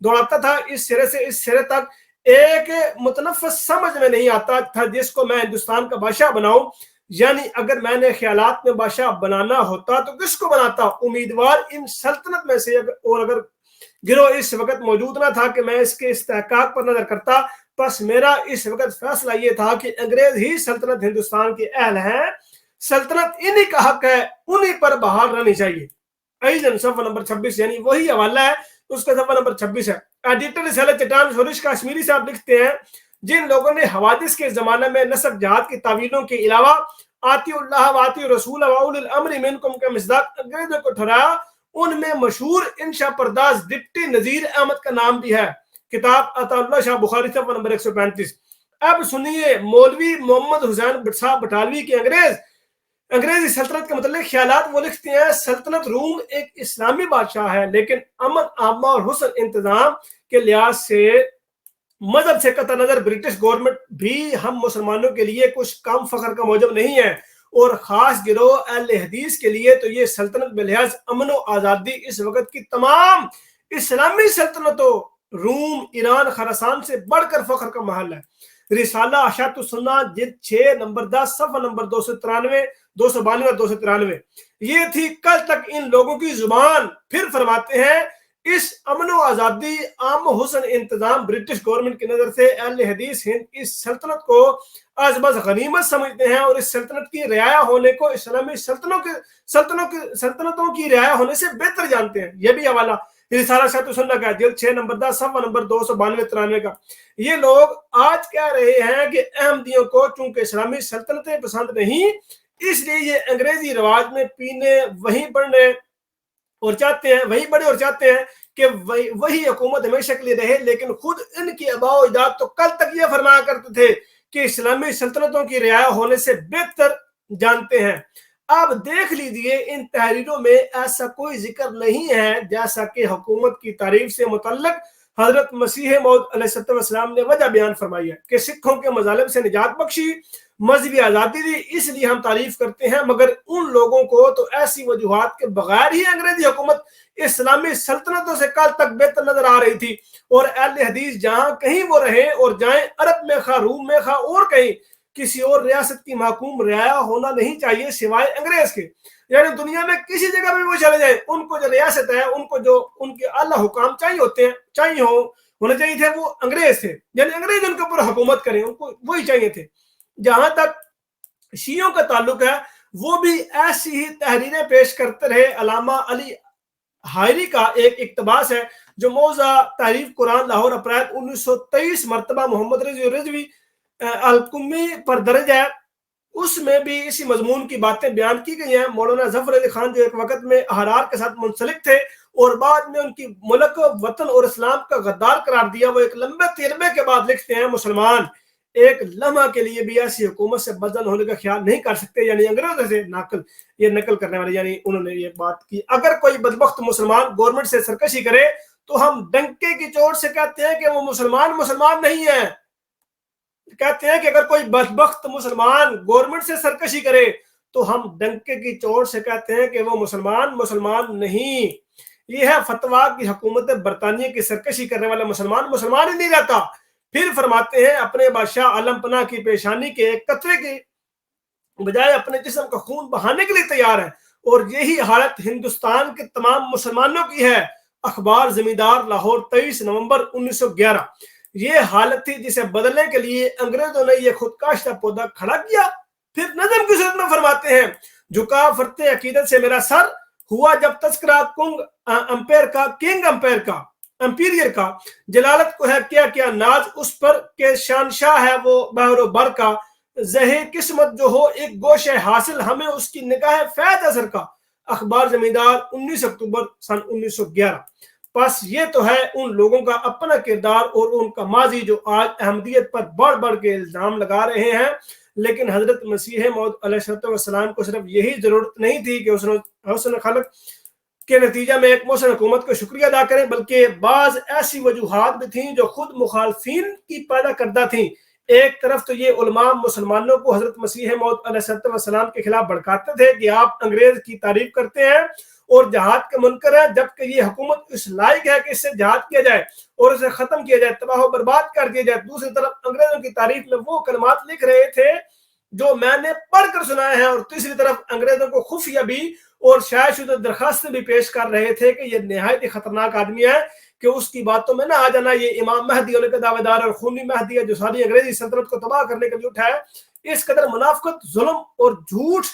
دوڑاتا تھا۔ اس سرے سے اس سرے تک ایک متنفس سمجھ میں نہیں آتا تھا جس کو میں ہندوستان کا بادشاہ بناؤں۔ یعنی اگر میں نے خیالات میں بادشاہ بنانا ہوتا تو کس کو بناتا؟ امیدوار ان سلطنت میں سے اور اگر گروہ اس وقت موجود نہ تھا کہ میں اس کے استحقاق پر نظر کرتا، بس میرا اس وقت فیصلہ یہ تھا کہ انگریز ہی سلطنت ہندوستان کے اہل ہیں، سلطنت انہی کا حق ہے، انہی پر بحال رہنی چاہیے۔ ایزن صفحہ نمبر 26، یعنی وہی حوالہ ہے، اس کا صفحہ نمبر 26 ہے۔ ایڈیٹر رسالہ چٹان شورش کشمیری صاحب لکھتے ہیں جن لوگوں نے حوادث کے زمانے میں نسب جہاد کی تعویلوں کے علاوہ آتی اللہ و آتی رسول و اول الامر منکم کا مصداق انگریزوں کو ٹھہرایا، ان میں مشہور انشا پرداز ڈپٹی نذیر احمد کا نام بھی ہے۔ کتاب عطا اللہ شاہ بخاری صفحہ نمبر 135۔ اب سنیے مولوی محمد حسین صاحب بٹالوی کے انگریزی سلطنت کے متعلق خیالات۔ وہ لکھتے ہیں سلطنت روم ایک اسلامی بادشاہ ہے، لیکن امن عامہ اور حسن انتظام کے لحاظ سے مذہب سے قطع نظر برٹش گورنمنٹ بھی ہم مسلمانوں کے لیے کچھ کم فخر کا موجب نہیں ہے، اور خاص گروہ اہل حدیث کے لیے تو یہ سلطنت بلحاظ امن و آزادی اس وقت کی تمام اسلامی سلطنتوں روم، ایران، خراسان سے بڑھ کر فخر کا محل ہے۔ رسالہ اشاعت السنہ جلد 6 نمبر 10 صفحہ نمبر 293، 292 اور 293۔ یہ تھی کل تک ان لوگوں کی زبان۔ پھر فرماتے ہیں اس امن و آزادی، عام و حسن انتظام برٹش گورنمنٹ کی نظر سے اہل حدیث ہند اس سلطنت کو آج بس غنیمت سمجھتے ہیں، اور اس سلطنت کی رعایا ہونے کو اسلامی سلطنتوں کی رعایا ہونے سے بہتر جانتے ہیں۔ یہ بھی حوالہ رسالہ اشاعت السنہ کا جلد 6 نمبر 10 صفحہ نمبر 292-93 کا۔ یہ لوگ آج کہہ رہے ہیں کہ احمدیوں کو چونکہ اسلامی سلطنتیں پسند نہیں، اس لیے یہ انگریزی رواج میں پینے وہیں بڑھنے اور چاہتے ہیں کہ وہی حکومت ہمیشہ کے لیے رہے، لیکن خود ان کی آباء و اجداد تو کل تک یہ فرمایا کرتے تھے کہ اسلامی سلطنتوں کی رعایا ہونے سے بہتر جانتے ہیں۔ اب دیکھ لیجئے ان تحریروں میں ایسا کوئی ذکر نہیں ہے جیسا کہ حکومت کی تعریف سے متعلق حضرت مسیح موعود علیہ السلام نے وجہ بیان فرمائی ہے کہ سکھوں کے مظالم سے نجات بخشی، مذہبی آزادی دی، اس لیے ہم تعریف کرتے ہیں، مگر ان لوگوں کو تو ایسی وجوہات کے بغیر ہی انگریزی حکومت اسلامی سلطنتوں سے کل تک بہتر نظر آ رہی تھی، اور اہل حدیث جہاں کہیں وہ رہے اور جائیں، عرب میں خواہ، روم میں خواہ، اور کہیں، کسی اور ریاست کی محکوم رعایا ہونا نہیں چاہیے سوائے انگریز کے۔ یعنی دنیا میں کسی جگہ بھی وہ چلے جائیں، ان کو جو ریاست ہے، ان کو جو ان کے اعلیٰ حکام ہونے چاہیے تھے، وہ انگریز تھے، یعنی انگریز ان کے اوپر حکومت کریں، ان کو وہی چاہیے تھے۔ جہاں تک شیعوں کا تعلق ہے، وہ بھی ایسی ہی تحریریں پیش کرتے رہے۔ علامہ علی حائری کا ایک اقتباس ہے جو موضع تحریف قرآن لاہور اپریل 1923 مرتبہ محمد رضوی القمی پر درج ہے، اس میں بھی اسی مضمون کی باتیں بیان کی گئی ہیں۔ مولانا ظفر علی خان جو ایک وقت میں احرار کے ساتھ منسلک تھے اور بعد میں ان کی ملک، وطن اور اسلام کا غدار قرار دیا، وہ ایک لمبے تجربے کے بعد لکھتے ہیں مسلمان ایک لمحہ کے لیے بھی ایسی حکومت سے بدل ہونے کا خیال نہیں کر سکتے، یعنی انگریزوں سے نقل کرنے والے، یعنی انہوں نے یہ بات کی۔ اگر کوئی بدبخت مسلمان گورنمنٹ سے سرکشی کرے تو ہم ڈنکے کی چوٹ سے کہتے ہیں کہ وہ مسلمان نہیں ہے۔ کہتے ہیں کہ اگر کوئی بدبخت مسلمان گورنمنٹ سے سرکشی کرے تو ہم ڈنکے کی چوٹ سے کہتے ہیں کہ وہ مسلمان نہیں۔ یہ ہے فتویٰ کی حکومت برطانیہ کی سرکشی کرنے والا مسلمان ہی نہیں رہتا۔ پھر فرماتے ہیں اپنے بادشاہ عالم پناہ کی پیشانی کے ایک قطرے کی بجائے اپنے جسم کا خون بہانے کے لیے تیار ہے، اور یہی حالت ہندوستان کے تمام مسلمانوں کی ہے۔ اخبار زمیندار لاہور 23 نومبر 1911۔ یہ حالت تھی جسے بدلنے کے لیے انگریزوں نے یہ خود کاشتہ پودا کھڑا کیا۔ پھر نظم کی صورت میں فرماتے ہیں جھکا فرتے عقیدت سے میرا سر، ہوا جب تذکرہ کنگ امپیریئر کا، جلالت کو ہے کیا ناز اس پر کہ شانشاہ ہے وہ بحر و بر کا، زہے قسمت جو ہو ایک گوشہ حاصل ہمیں اس کی نگاہ فیض اثر کا۔ اخبار زمیندار 19 اکتوبر سن 1911۔ پس یہ تو ہے ان لوگوں کا اپنا کردار اور ان کا ماضی جو آج احمدیت پر بڑھ بڑھ کے الزام لگا رہے ہیں، لیکن حضرت مسیح موعود علیہ السلام کو صرف یہی ضرورت نہیں تھی کہ حسن خلق کے نتیجہ میں ایک محسن حکومت کو شکریہ ادا کریں، بلکہ بعض ایسی وجوہات بھی تھیں جو خود مخالفین کی پیدا کردہ تھیں۔ ایک طرف تو یہ علماء مسلمانوں کو حضرت مسیح موعود علیہ السلام کے خلاف بھڑکاتے تھے کہ آپ انگریز کی تعریف کرتے ہیں اور جہاد کے منکر ہیں، جبکہ یہ حکومت اس لائق ہے کہ اس سے جہاد کیا جائے اور اسے ختم کیا جائے، تباہ و برباد کر دیا جائے۔ دوسری طرف انگریزوں کی تعریف میں وہ کلمات لکھ رہے تھے جو میں نے پڑھ کر سنائے ہیں، اور تیسری طرف انگریزوں کو خفیہ بھی اور شائع شدہ درخواستیں بھی پیش کر رہے تھے کہ یہ نہایت ہی خطرناک آدمی ہے کہ اس کی باتوں میں نہ آ جانا، یہ امام مہدی ہونے کا دعوے دار اور خونی مہدی ہے جو ساری انگریزی سلطنت کو تباہ کرنے کے لیے اٹھا ہے۔ اس قدر منافقت، ظلم اور جھوٹ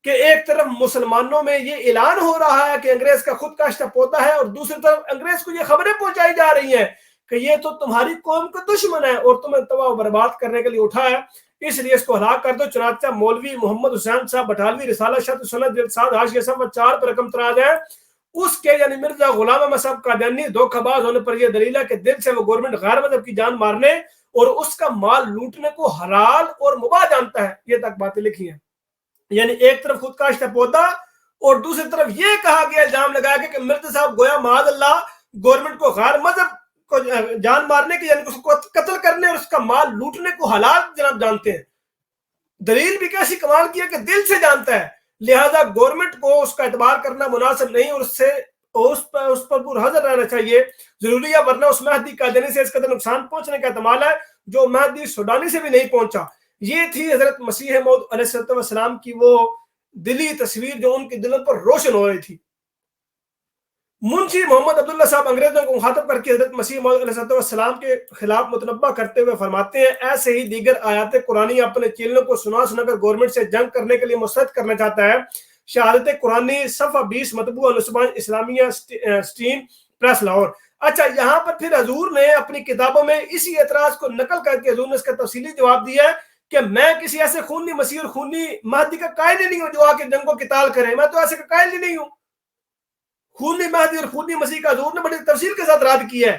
کہ ایک طرف مسلمانوں میں یہ اعلان ہو رہا ہے کہ انگریز کا خود کاشتہ پودا ہے، اور دوسری طرف انگریز کو یہ خبریں پہنچائی جا رہی ہیں کہ یہ تو تمہاری قوم کا دشمن ہے اور تمہیں تباہ و برباد کرنے کے لیے اٹھا ہے، اس لیے اس کو ہلاک کر دو۔ چنانچہ مولوی محمد حسین صاحب بٹالوی رسالہ شرح سنت جلد 7 حاشیہ صفحہ 4 پر رقم تراز ہے، اس کے یعنی مرزا غلام احمد صاحب قادیانی دھوکہ باز ہونے پر یہ دلیل ہے کہ دل سے وہ گورنمنٹ غیر مذہب کی جان مارنے اور اس کا مال لوٹنے کو حلال اور مباح جانتا ہے۔ یہ تک باتیں لکھی ہیں، یعنی ایک طرف خود کاشتہ پودا اور دوسری طرف یہ کہا گیا، الزام لگایا گیا کہ مرزا صاحب گویا معاذ اللہ گورنمنٹ کو غیر مذہب کو جان مارنے کے، یعنی اس کو قتل کرنے اور اس کا مال لوٹنے کو حلال جناب جانتے ہیں۔ دلیل بھی کیسی کمال کی ہے کہ دل سے جانتا ہے، لہذا گورنمنٹ کو اس کا اعتبار کرنا مناسب نہیں اور اس پر حذر رہنا چاہیے، ضروری ہے، ورنہ اس مہدی قادیانی سے اس قدر نقصان پہنچنے کا احتمال ہے جو مہدی سوڈانی سے بھی نہیں پہنچا۔ یہ تھی حضرت مسیح موعود علیہ السلام کی وہ دلی تصویر جو ان کے دلوں پر روشن ہو رہی تھی۔ منشی محمد عبداللہ صاحب انگریزوں کو مخاطب کر کے حضرت مسیح موعود علیہ السلام کے خلاف متنبہ کرتے ہوئے فرماتے ہیں، ایسے ہی دیگر آیات قرآنی اپنے چیلوں کو سنا کر گورنمنٹ سے جنگ کرنے کے لیے مستعد کرنا چاہتا ہے۔ شہادت قرآنی صفحہ 20 مطبوع نصبان اسلامیہ اسٹریم پریس لاہور۔ اچھا، یہاں پر پھر حضور نے اپنی کتابوں میں اسی اعتراض کو نقل کر کے حضور نے اس کا تفصیلی جواب دیا ہے کہ میں کسی ایسے خونی مسیح اور خونی مہدی کا قائل ہی نہیں ہوں جو آ کے جنگ کو قتال کرے، میں تو ایسے کا قائل ہی نہیں ہوں۔ خونی مہدی اور خونی مسیح کا حضور نے بڑی تفصیل کے ساتھ رد کیا ہے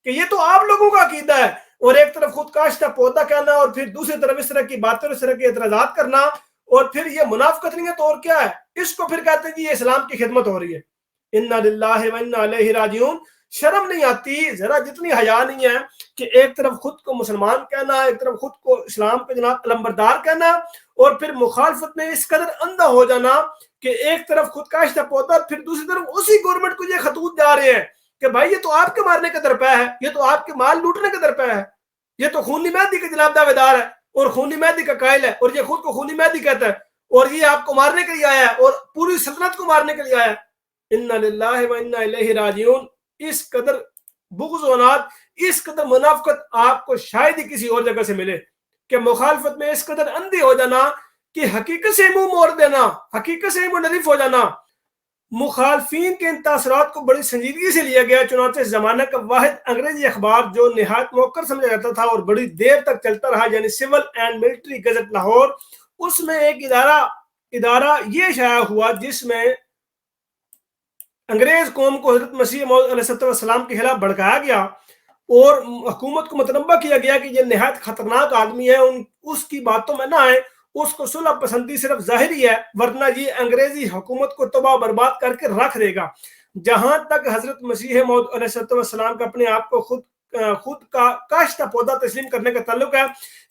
کہ یہ تو آپ لوگوں کا عقیدہ ہے، اور ایک طرف خود کاشتہ پودا کہنا اور پھر دوسری طرف اس طرح کی باتیں اور اس طرح کے اعتراضات کرنا، اور پھر یہ منافقت نہیں ہے تو اور کیا ہے؟ اس کو پھر کہتے ہیں کہ یہ اسلام کی خدمت ہو رہی ہے۔ انا للہ و انا الیہ راجعون۔ شرم نہیں آتی، ذرا جتنی حیا نہیں ہے کہ ایک طرف خود کو مسلمان کہنا، ایک طرف خود کو اسلام کے جناب علمبردار کہنا، اور پھر مخالفت میں اس قدر اندھا ہو جانا کہ ایک طرف خود کاشتہ پودا اور پھر دوسری طرف اسی گورنمنٹ کو یہ خطوط جا رہے ہیں کہ بھائی یہ تو آپ کے مارنے کا درپے ہے، یہ تو آپ کے مال لوٹنے کا درپے ہے، یہ تو خونی مہدی کا جناب دعوے دار ہے اور خونی مہدی کا قائل ہے، اور یہ خود کو خونی مہدی کہتا ہے، اور یہ آپ کو مارنے کے لیے آیا ہے اور پوری سلطنت کو مارنے کے لیے آیا ہے۔ انا للہ و انا الیہ راجعون۔ اس قدر بغض و عناد، اس قدر منافقت آپ کو شاید ہی کسی اور جگہ سے ملے کہ مخالفت میں اس قدر اندھی ہو جانا کہ حقیقت سے منہ موڑ دینا، حقیقت سے منحرف ہو جانا۔ مخالفین کے ان تاثرات کو بڑی سنجیدگی سے لیا گیا، چنانچہ زمانہ کا واحد انگریزی اخبار جو نہایت موقر سمجھا جاتا تھا اور بڑی دیر تک چلتا رہا، یعنی civil and military gazette Lahore, اس میں ایک ادارہ یہ شائع ہوا جس میں انگریز قوم کو حضرت مسیح موعود علیہ السلام کے خلاف بھڑکایا گیا اور حکومت کو متنبہ کیا گیا کہ یہ نہایت خطرناک آدمی ہے، اس کی باتوں میں نہ آئے، اس کو صلح پسندی صرف ظاہری ہے، ورنہ یہ انگریزی حکومت کو تباہ برباد کر کے رکھ دے گا۔ جہاں تک حضرت مسیح موعود علیہ السلام کا اپنے آپ کو خود کا کاشتہ پودا تسلیم کرنے کا تعلق ہے،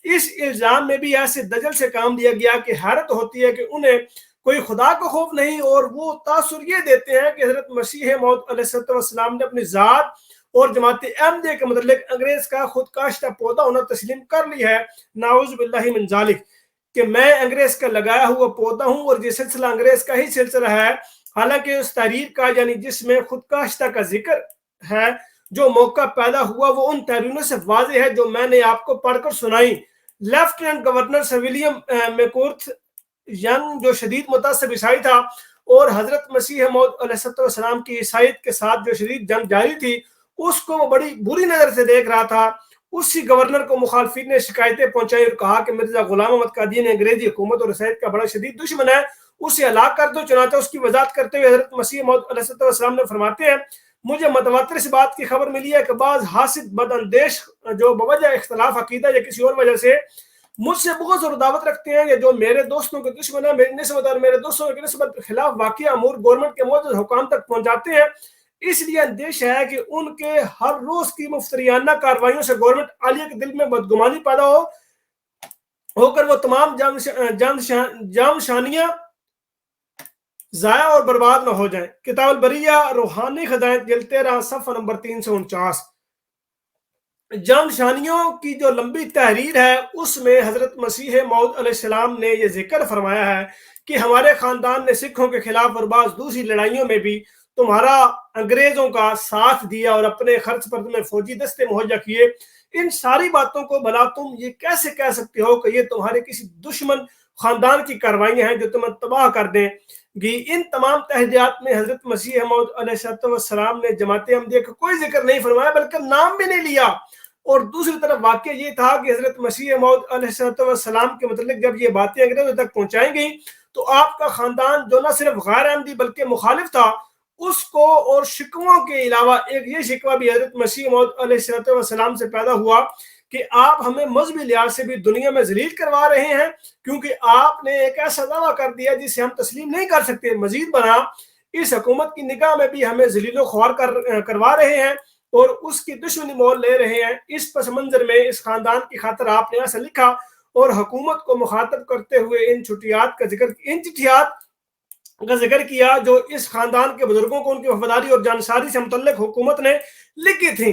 اس الزام میں بھی ایسے دجل سے کام لیا گیا کہ حیرت ہوتی ہے کہ انہیں کوئی خدا کو خوف نہیں، اور وہ تاثر یہ دیتے ہیں کہ حضرت مسیح موعود علیہ السلام نے اپنی ذات اور جماعت احمدیہ کے متعلق انگریز کا خود کاشتہ پودا ہونا تسلیم کر لی ہے، نعوذ باللہ من ذالک، کہ میں انگریز کا لگایا ہوا پودا ہوں اور یہ سلسلہ انگریز کا ہی سلسلہ ہے، حالانکہ اس تحریر کا یعنی جس میں خود کاشتہ کا ذکر ہے جو موقع پیدا ہوا وہ ان تحریروں سے واضح ہے جو میں نے آپ کو پڑھ کر سنائی۔ Lieutenant governor sir William Mackworth Young جو شدید متعصب عیسائی تھا اور حضرت مسیح موعود علیہ السلام کی عیسائیت کے ساتھ جو شدید جنگ جاری تھی اس کو وہ بڑی بری نظر سے دیکھ رہا تھا۔ اسی گورنر کو مخالفین نے شکایتیں پہنچائی اور کہا کہ مرزا غلام محمد قادیانی انگریزی حکومت اور عیسائیت کا بڑا شدید دشمن ہے، اسے ہلاک کر دو۔ چنانچہ اس کی وضاحت کرتے ہوئے حضرت مسیح موعود علیہ السلام نے فرماتے ہیں مجھے متواتر اس بات کی خبر ملی ہے کہ بعض حاسد بد اندیش جو بوجہ اختلاف عقیدہ یا کسی اور وجہ سے مجھ سے بغض اور دعوت رکھتے ہیں یا جو میرے دوستوں کے دشمن ہیں، میری نسبت اور میرے دوستوں کے نسبت خلاف واقعہ امور گورنمنٹ کے معزز حکام تک پہنچاتے ہیں، اس لیے اندیش ہے کہ ان کے ہر روز کی مفتریانہ کارروائیوں سے گورنمنٹ عالیہ کے دل میں بدگمانی پیدا ہو کر وہ تمام جام شانیاں ضائع اور برباد نہ ہو جائیں۔ کتاب البریہ روحانی خزائن جلد 13 صفحہ نمبر 349۔ جان شانیوں کی جو لمبی تحریر ہے اس میں حضرت مسیح موعود علیہ السلام نے یہ ذکر فرمایا ہے کہ ہمارے خاندان نے سکھوں کے خلاف اور بعض دوسری لڑائیوں میں بھی تمہارا انگریزوں کا ساتھ دیا اور اپنے خرچ پر تمہیں فوجی دستے مہیا کیے۔ ان ساری باتوں کو بھلا تم یہ کیسے کہہ سکتے ہو کہ یہ تمہارے کسی دشمن خاندان کی کاروائیاں ہیں جو تمہیں تباہ کر دیں گی؟ ان تمام تحریات میں حضرت مسیح موعود علیہ السلام نے جماعت احمدیہ کا کوئی ذکر نہیں فرمایا بلکہ نام بھی نہیں لیا۔ اور دوسری طرف واقعہ یہ تھا کہ حضرت مسیح موعود علیہ السلام کے متعلق جب یہ باتیں انگریزوں تک پہنچائیں گئی تو آپ کا خاندان جو نہ صرف غیر احمدی بلکہ مخالف تھا اس کو اور شکووں کے علاوہ ایک یہ شکوہ بھی حضرت مسیح موعود علیہ السلام سے پیدا ہوا کہ آپ ہمیں مذہبی لحاظ سے بھی دنیا میں ذلیل کروا رہے ہیں کیونکہ آپ نے ایک ایسا دعویٰ کر دیا جسے ہم تسلیم نہیں کر سکتے۔ مزید برآں اس حکومت کی نگاہ میں بھی ہمیں ذلیل و خوار کروا رہے ہیں اور اس کی دشمنی مول لے رہے ہیں۔ اس پس منظر میں اس خاندان کی خاطر آپ نے ایسا لکھا اور حکومت کو مخاطب کرتے ہوئے ان چٹھیات کا ذکر کیا جو اس خاندان کے بزرگوں کو ان کی وفاداری اور جانساری سے متعلق حکومت نے لکھی تھیں۔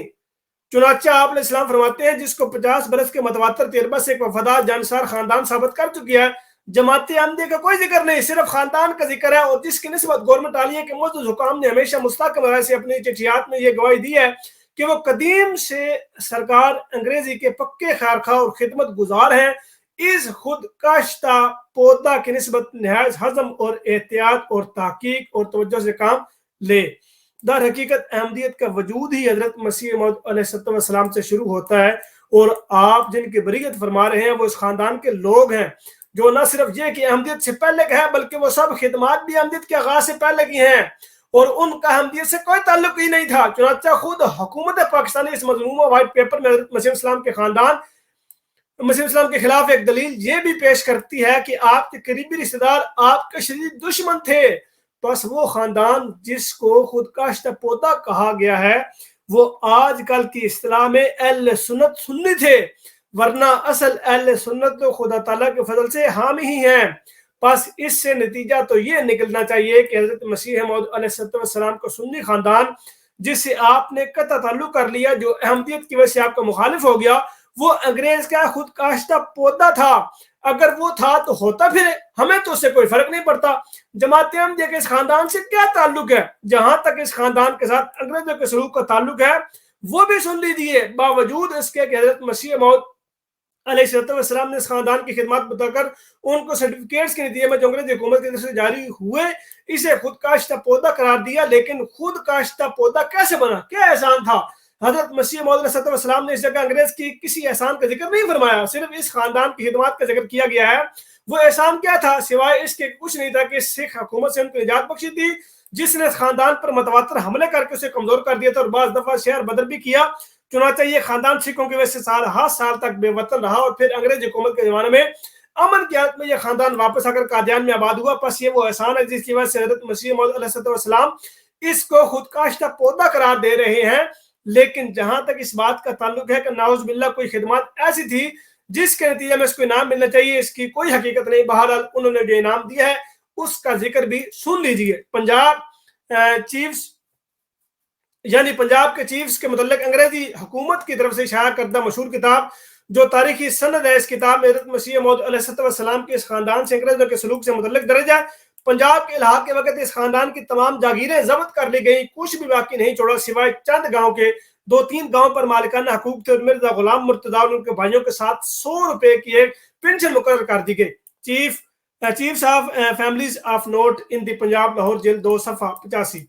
چنانچہ آپ علیہ السلام فرماتے ہیں جس کو 50 برس کے متواتر تجربہ سے ایک وفادار جانسار خاندان ثابت کر چکی ہے، جماعت احمدیہ کا کوئی ذکر نہیں، صرف خاندان کا ذکر ہے، اور جس کی نسبت گورنمنٹ عالیہ کے معزز حکام نے ہمیشہ مستقل رائے سے اپنی چٹھیات میں یہ گواہی دی ہے کہ وہ قدیم سے سرکار انگریزی کے پکے خیرخواہ اور خدمت گزار ہیں۔ اس خود کاشتہ پودا کی نسبت نہایت حزم اور احتیاط اور تحقیق اور توجہ سے کام لے۔ در حقیقت احمدیت کا وجود ہی حضرت مسیح موعود علیہ السلام سے شروع ہوتا ہے، اور آپ جن کی بریت فرما رہے ہیں وہ اس خاندان کے لوگ ہیں جو نہ صرف یہ کہ احمدیت سے پہلے کے ہیں بلکہ وہ سب خدمات بھی احمدیت کے آغاز سے پہلے کی ہیں اور ان کا احمدیت سے کوئی تعلق ہی نہیں تھا۔ چنانچہ خود حکومت پاکستانی اس مضمومہ وائٹ پیپر میں حضرت مسیح السلام کے خاندان مسیح السلام کے خلاف ایک دلیل یہ بھی پیش کرتی ہے کہ آپ کے قریبی رشتہ دار آپ کے شدید دشمن تھے۔ بس وہ خاندان جس کو خود کاشتہ پودا کہا گیا ہے وہ آج کل کی اصطلاح میں اہل سنت سنی تھے، ورنہ اصل اہل سنت تو خدا تعالیٰ کے فضل سے حامی ہی ہیں۔ بس اس سے نتیجہ تو یہ نکلنا چاہیے کہ حضرت مسیح موعود علیہ السلام کا سنی خاندان جس سے آپ نے قطع تعلق کر لیا، جو احمدیت کی وجہ سے آپ کا مخالف ہو گیا، وہ انگریز کا خود کاشتہ پودا تھا۔ اگر وہ تھا تو ہوتا پھر ہمیں تو اس سے کوئی فرق نہیں پڑتا۔ جماعت احمدیہ کے اس خاندان سے کیا تعلق ہے؟ جہاں تک اس خاندان کے ساتھ انگریزوں کے سلوک کا تعلق ہے وہ بھی سن لیجیے، باوجود اس کے کہ حضرت مسیح موعود علیہ السلام نے اس خاندان کی خدمات بتا کر ان کو سرٹیفکیٹس کے نتیجے میں جو انگریزی حکومت کی طرف سے جاری ہوئے اسے خود کاشتہ پودا قرار دیا۔ لیکن خود کاشتہ پودا کیسے بنا؟ کیا احسان تھا؟ حضرت مسیح موعود علیہ السلام نے اس جگہ انگریز کی کسی احسان کا ذکر نہیں فرمایا، صرف اس خاندان کی خدمات کا ذکر کیا گیا ہے۔ وہ احسان کیا تھا سوائے اس کے کچھ نہیں تھا کہ سکھ حکومت سے ان کو نجات بخشی تھی جس نے اس خاندان پر متواتر حملے کر کے اسے کمزور کر دیا تھا اور بعض دفعہ شہر بدر بھی کیا۔ چنانچہ یہ خاندان سکھوں کی وجہ سے سال تک بے وطن رہا اور پھر انگریز حکومت کے زمانے میں امن کی حالت میں یہ خاندان واپس آ کر قادیان میں آباد ہوا۔ پس یہ وہ احسان ہے جس کی وجہ سے حضرت مسیح موعود علیہ السلام اس کو خود کاشتہ پودا قرار دے رہے ہیں۔ لیکن جہاں تک اس بات کا تعلق ہے کہ نعوذ باللہ کوئی خدمات ایسی تھی جس کے نتیجے میں اس کو انعام ملنا چاہیے، اس کی کوئی حقیقت نہیں۔ بہرحال انہوں نے جو انعام دیا ہے اس کا ذکر بھی سن لیجئے۔ پنجاب کے چیفز کے متعلق انگریزی حکومت کی طرف سے شائع کردہ مشہور کتاب جو تاریخی سند ہے، اس کتاب میں حضرت مسیح موعود علیہ السلام کے اس خاندان سے انگریزوں کے سلوک سے متعلق درج ہے۔ پنجاب کے الحاق کے وقت اس خاندان کی تمام جاگیریں ضبط کر لی گئیں، کچھ بھی باقی نہیں چھوڑا سوائے چند گاؤں کے 2-3 گاؤں پر مالکانہ حقوق تھے اور مرزا غلام مرتضیٰ اور ان کے بھائیوں کے ساتھ 100 روپے کی ایک پینشن مقرر کر دی گئی۔ Chiefs of families of note in the Punjab Lahore جلد 2 صفحہ 85۔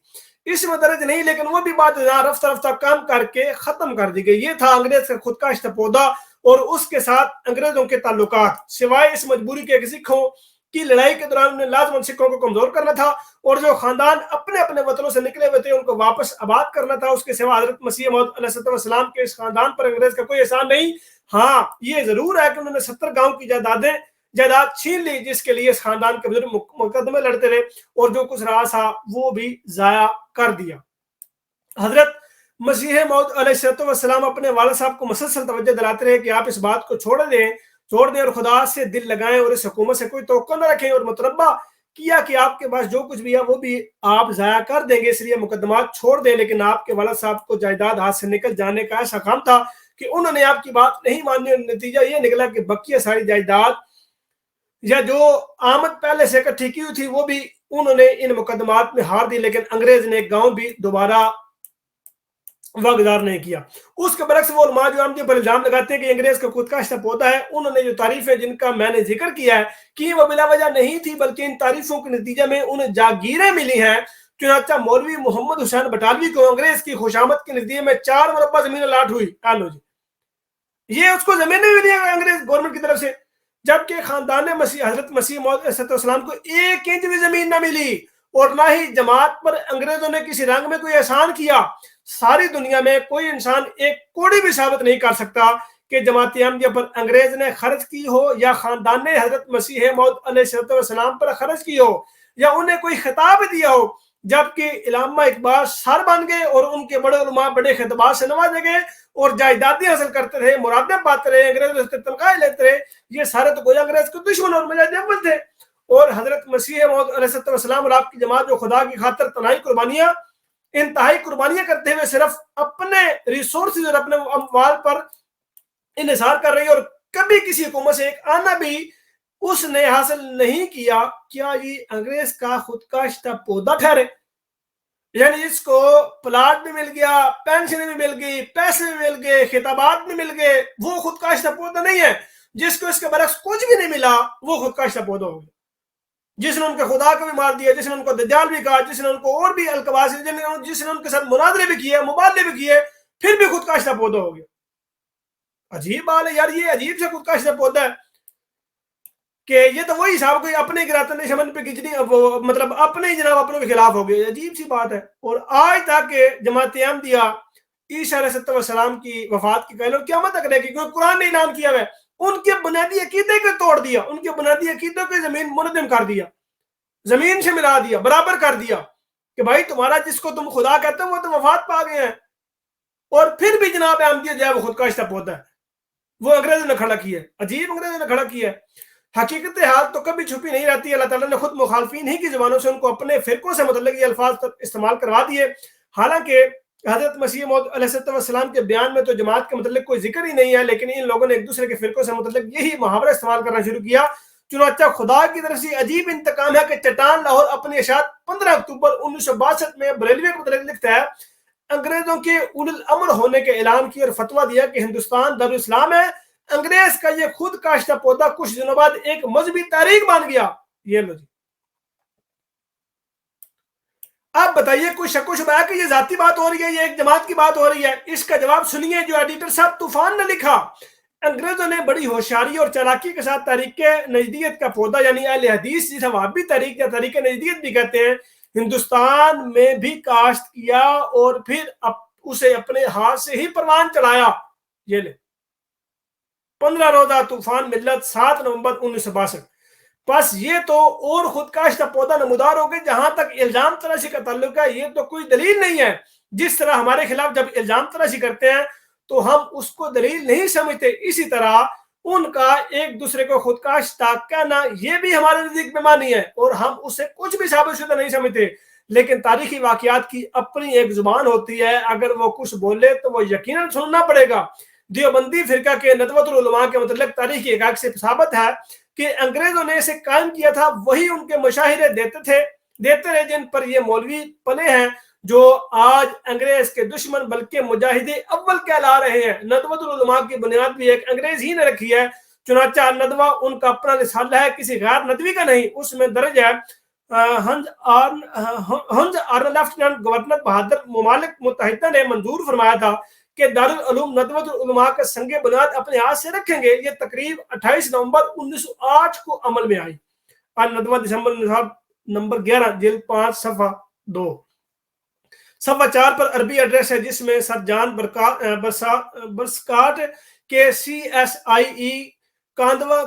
اس میں درج نہیں، لیکن وہ بھی بات رفتہ رفتہ کام کر کے ختم کر دی گئی۔ یہ تھا انگریز کا خودکش پودا اور اس کے ساتھ انگریزوں کے تعلقات۔ سوائے اس مجبوری کے کہ سکھوں کی لڑائی کے دوران انہیں لازماً سکھوں کو کمزور کرنا تھا اور جو خاندان اپنے اپنے وطنوں سے نکلے ہوئے تھے ان کو واپس آباد کرنا تھا، اس کے سوا حضرت مسیح موعود علیہ السلام کے اس خاندان پر انگریز کا کوئی احسان نہیں۔ ہاں یہ ضرور ہے کہ انہوں نے 70 گاؤں کی جائیداد چھین لی، جس کے لیے اس خاندان کے بزرگ مقدمے لڑتے رہے اور جو کچھ رہا تھا وہ بھی ضائع کر دیا۔ حضرت مسیح موعود علیہ السلام اپنے والد صاحب کو مسلسل توجہ دلاتے رہے کہ آپ اس بات کو چھوڑ دیں اور خدا سے دل لگائیں اور اس حکومت سے کوئی توقع نہ رکھیں، اور متنبہ کیا کہ آپ کے پاس جو کچھ بھی ہے وہ بھی آپ ضائع کر دیں گے، اس لیے مقدمات چھوڑ دیں۔ لیکن آپ کے والد صاحب کو جائیداد ہاتھ سے نکل جانے کا ایسا کام تھا کہ انہوں نے آپ کی بات نہیں مانی اور نتیجہ یہ نکلا کہ بقیہ ساری جائیداد یا جو آمد پہلے سے اکٹھی کی ہوئی تھی وہ بھی انہوں نے ان مقدمات میں ہار دی، لیکن انگریز نے ایک گاؤں بھی دوبارہ واگزار نہیں کیا۔ اس کے برعکس وہ علماء جو احمدیوں پر الزام لگاتے ہیں کہ انگریز کا خودکش پودا ہے، انہوں نے جو تعریفیں جن کا میں نے ذکر کیا ہے کہ وہ بلا وجہ نہیں تھی، بلکہ ان تعریفوں کے نتیجے میں انہیں جاگیریں ملی ہیں۔ چنانچہ مولوی محمد حسین بٹالوی کو انگریز کی خوشامد کے نتیجے میں 4 مربع زمین الاٹ ہوئی۔ یہ اس کو زمینیں ملی ہیں انگریز گورنمنٹ کی طرف سے، جبکہ خاندان حضرت مسیح موعود علیہ السلام کو 1 انچ بھی زمین نہ ملی اور نہ ہی جماعت پر انگریزوں نے کسی رنگ میں کوئی احسان کیا۔ ساری دنیا میں کوئی انسان ایک کوڑی بھی ثابت نہیں کر سکتا کہ جماعت احمدیہ پر انگریز نے خرچ کی ہو یا خاندان نے حضرت مسیح موعود علیہ السلام پر خرچ کی ہو یا انہیں کوئی خطاب دیا ہو، جبکہ علامہ اقبال سر بن گئے اور ان کے بڑے علماء بڑے خطبات سے نوازے گئے اور جائیدادیں حاصل کرتے رہے، مرادیں پاتے رہے، انگریزوں سے تنخواہیں لیتے رہے۔ یہ سارے تو گویا انگریز کے دشمن اور مجاہد اول تھے، اور حضرت مسیح موعود علیہ السلام اور آپ کی جماعت جو خدا کی خاطر انتہائی قربانیاں کرتے ہوئے صرف اپنے ریسورسز اور اپنے اموال پر انحصار کر رہی ہے اور کبھی کسی حکومت سے ایک آنا بھی اس نے حاصل نہیں کیا، کیا یہ انگریز کا خودکشتہ پودا ٹھہرے؟ یعنی اس کو پلاٹ بھی مل گیا، پینشن بھی مل گئی، پیسے بھی مل گئے، خطابات بھی مل گئے، وہ خودکشتہ پودا نہیں ہے۔ جس کو اس کے برعکس کچھ بھی نہیں ملا وہ خودکشتہ پودا ہو گیا، جس نے ان کے خدا کو بھی مار دیا، جس نے ان کو دجال بھی کہا، جس نے ان کو اور بھی القواس، جس نے ان کے ساتھ مناظرے بھی کیے، مبادلے بھی کیے، پھر بھی خودکشتہ پودا ہو گیا۔ عجیب بات ہے یار، یہ عجیب سے خودکشتہ پودا ہے کہ یہ تو وہی صاحب کوئی اپنے گراتے نہیں سمجھ پہ کھینچنی، مطلب اپنے ہی جناب اپنوں کے خلاف ہو گئے۔ عجیب سی بات ہے۔ اور آج تک جماعت احمدیہ عیسیٰ علیہ السلام کی وفات کی پہلے قیامت تک رہے گی، کیونکہ قرآن نے اعلان کیا ہے ان کے بنیادی عقیدے کو توڑ دیا، ان کے بنیادی عقیدوں کو زمین منہدم کر دیا، زمین سے ملا دیا، برابر کر دیا کہ بھائی تمہارا جس کو تم خدا کہتے ہو وہ تو وفات پا گئے ہیں، اور پھر بھی جناب احمدیہ جو ہے وہ خودکشتہ پودا ہے، وہ انگریزوں نے کھڑا کیا ہے۔ عجیب انگریزوں نے کھڑا کیا ہے۔ حقیقت حال تو کبھی چھپی نہیں رہتی، اللہ تعالیٰ نے خود مخالفین ہی کی زبانوں سے ان کو اپنے فرقوں سے متعلق یہ الفاظ استعمال کروا دیے۔ حالانکہ حضرت مسیح موعود علیہ السلام کے بیان میں تو جماعت کے متعلق کوئی ذکر ہی نہیں ہے، لیکن ان لوگوں نے ایک دوسرے کے فرقوں سے متعلق یہی محاورہ استعمال کرنا شروع کیا۔ چنانچہ خدا کی طرف سے عجیب انتقام ہے کہ چٹان لاہور اپنی اشاعت 15 اکتوبر 1962 میں بریلوی کے متعلق لکھتا ہے، انگریزوں کے اول الامر ہونے کے اعلان کی اور فتویٰ دیا کہ ہندوستان دارالاسلام ہے۔ انگریز کا یہ خود کاشتہ پودا کچھ دنوں بعد ایک مذہبی تحریک بن گیا۔ یہ لو جی، آپ بتائیے کوئی شک و شبہ ہے کہ یہ ذاتی بات ہو رہی ہے، یہ ایک جماعت کی بات ہو رہی ہے؟ اس کا جواب سنیے جو ایڈیٹر صاحب طوفان نے لکھا۔ انگریزوں نے بڑی ہوشیاری اور چالاکی کے ساتھ تحریک نجدیت کا پودا، یعنی اہل حدیث جسے وہابی تحریک یا تحریک نجدیت بھی کہتے ہیں، ہندوستان میں بھی کاشت کیا اور پھر اسے اپنے ہاتھ سے ہی پروان چڑھایا۔ یہ لے 15 روزہ طوفان ملت 7 نومبر 1962۔ بس یہ تو اور خودکشتہ پودا نمودار ہو گئے۔ جہاں تک الزام تراشی کا تعلق ہے، یہ تو کوئی دلیل نہیں ہے۔ جس طرح ہمارے خلاف جب الزام تراشی کرتے ہیں تو ہم اس کو دلیل نہیں سمجھتے، اسی طرح ان کا ایک دوسرے کو خودکشتہ کہنا یہ بھی ہمارے نزدیک بیمانی ہے اور ہم اسے کچھ بھی ثابت شدہ نہیں سمجھتے۔ لیکن تاریخی واقعات کی اپنی ایک زبان ہوتی ہے، اگر وہ کچھ بولے تو وہ یقیناً سننا پڑے گا۔ دیوبندی فرقہ کے ندوۃ العلماء کے متعلق تاریخی حقائق سے ثابت ہے کہ انگریزوں نے اسے قائم کیا تھا، وہی ان کے مشاہرے دیتے رہے جن پر یہ مولوی پلے ہیں جو آج انگریز کے دشمن بلکہ مجاہد اول کہلا رہے ہیں۔ ندوۃ العلماء کی بنیاد بھی ایک انگریز ہی نے رکھی ہے، چنانچہ ندوہ ان کا اپنا رسالہ ہے، کسی غیر ندوی کا نہیں۔ اس میں درج ہے ہنز لیفٹیننٹ گورنر بہادر ممالک متحدہ نے منظور فرمایا تھا کہ دارالعلوم ندوۃ العلماء کا سنگ بنیاد اپنے ہاتھ سے رکھیں گے۔ یہ تقریب 28 نومبر 1908 کو عمل میں آئی۔ ندوہ دسمبر نصاب نمبر 11 جلد 5 صفحہ 2۔ صفحہ 4 پر عربی ایڈریس ہے، جس میں سر جان برسکاٹ کے CSIE کاندوا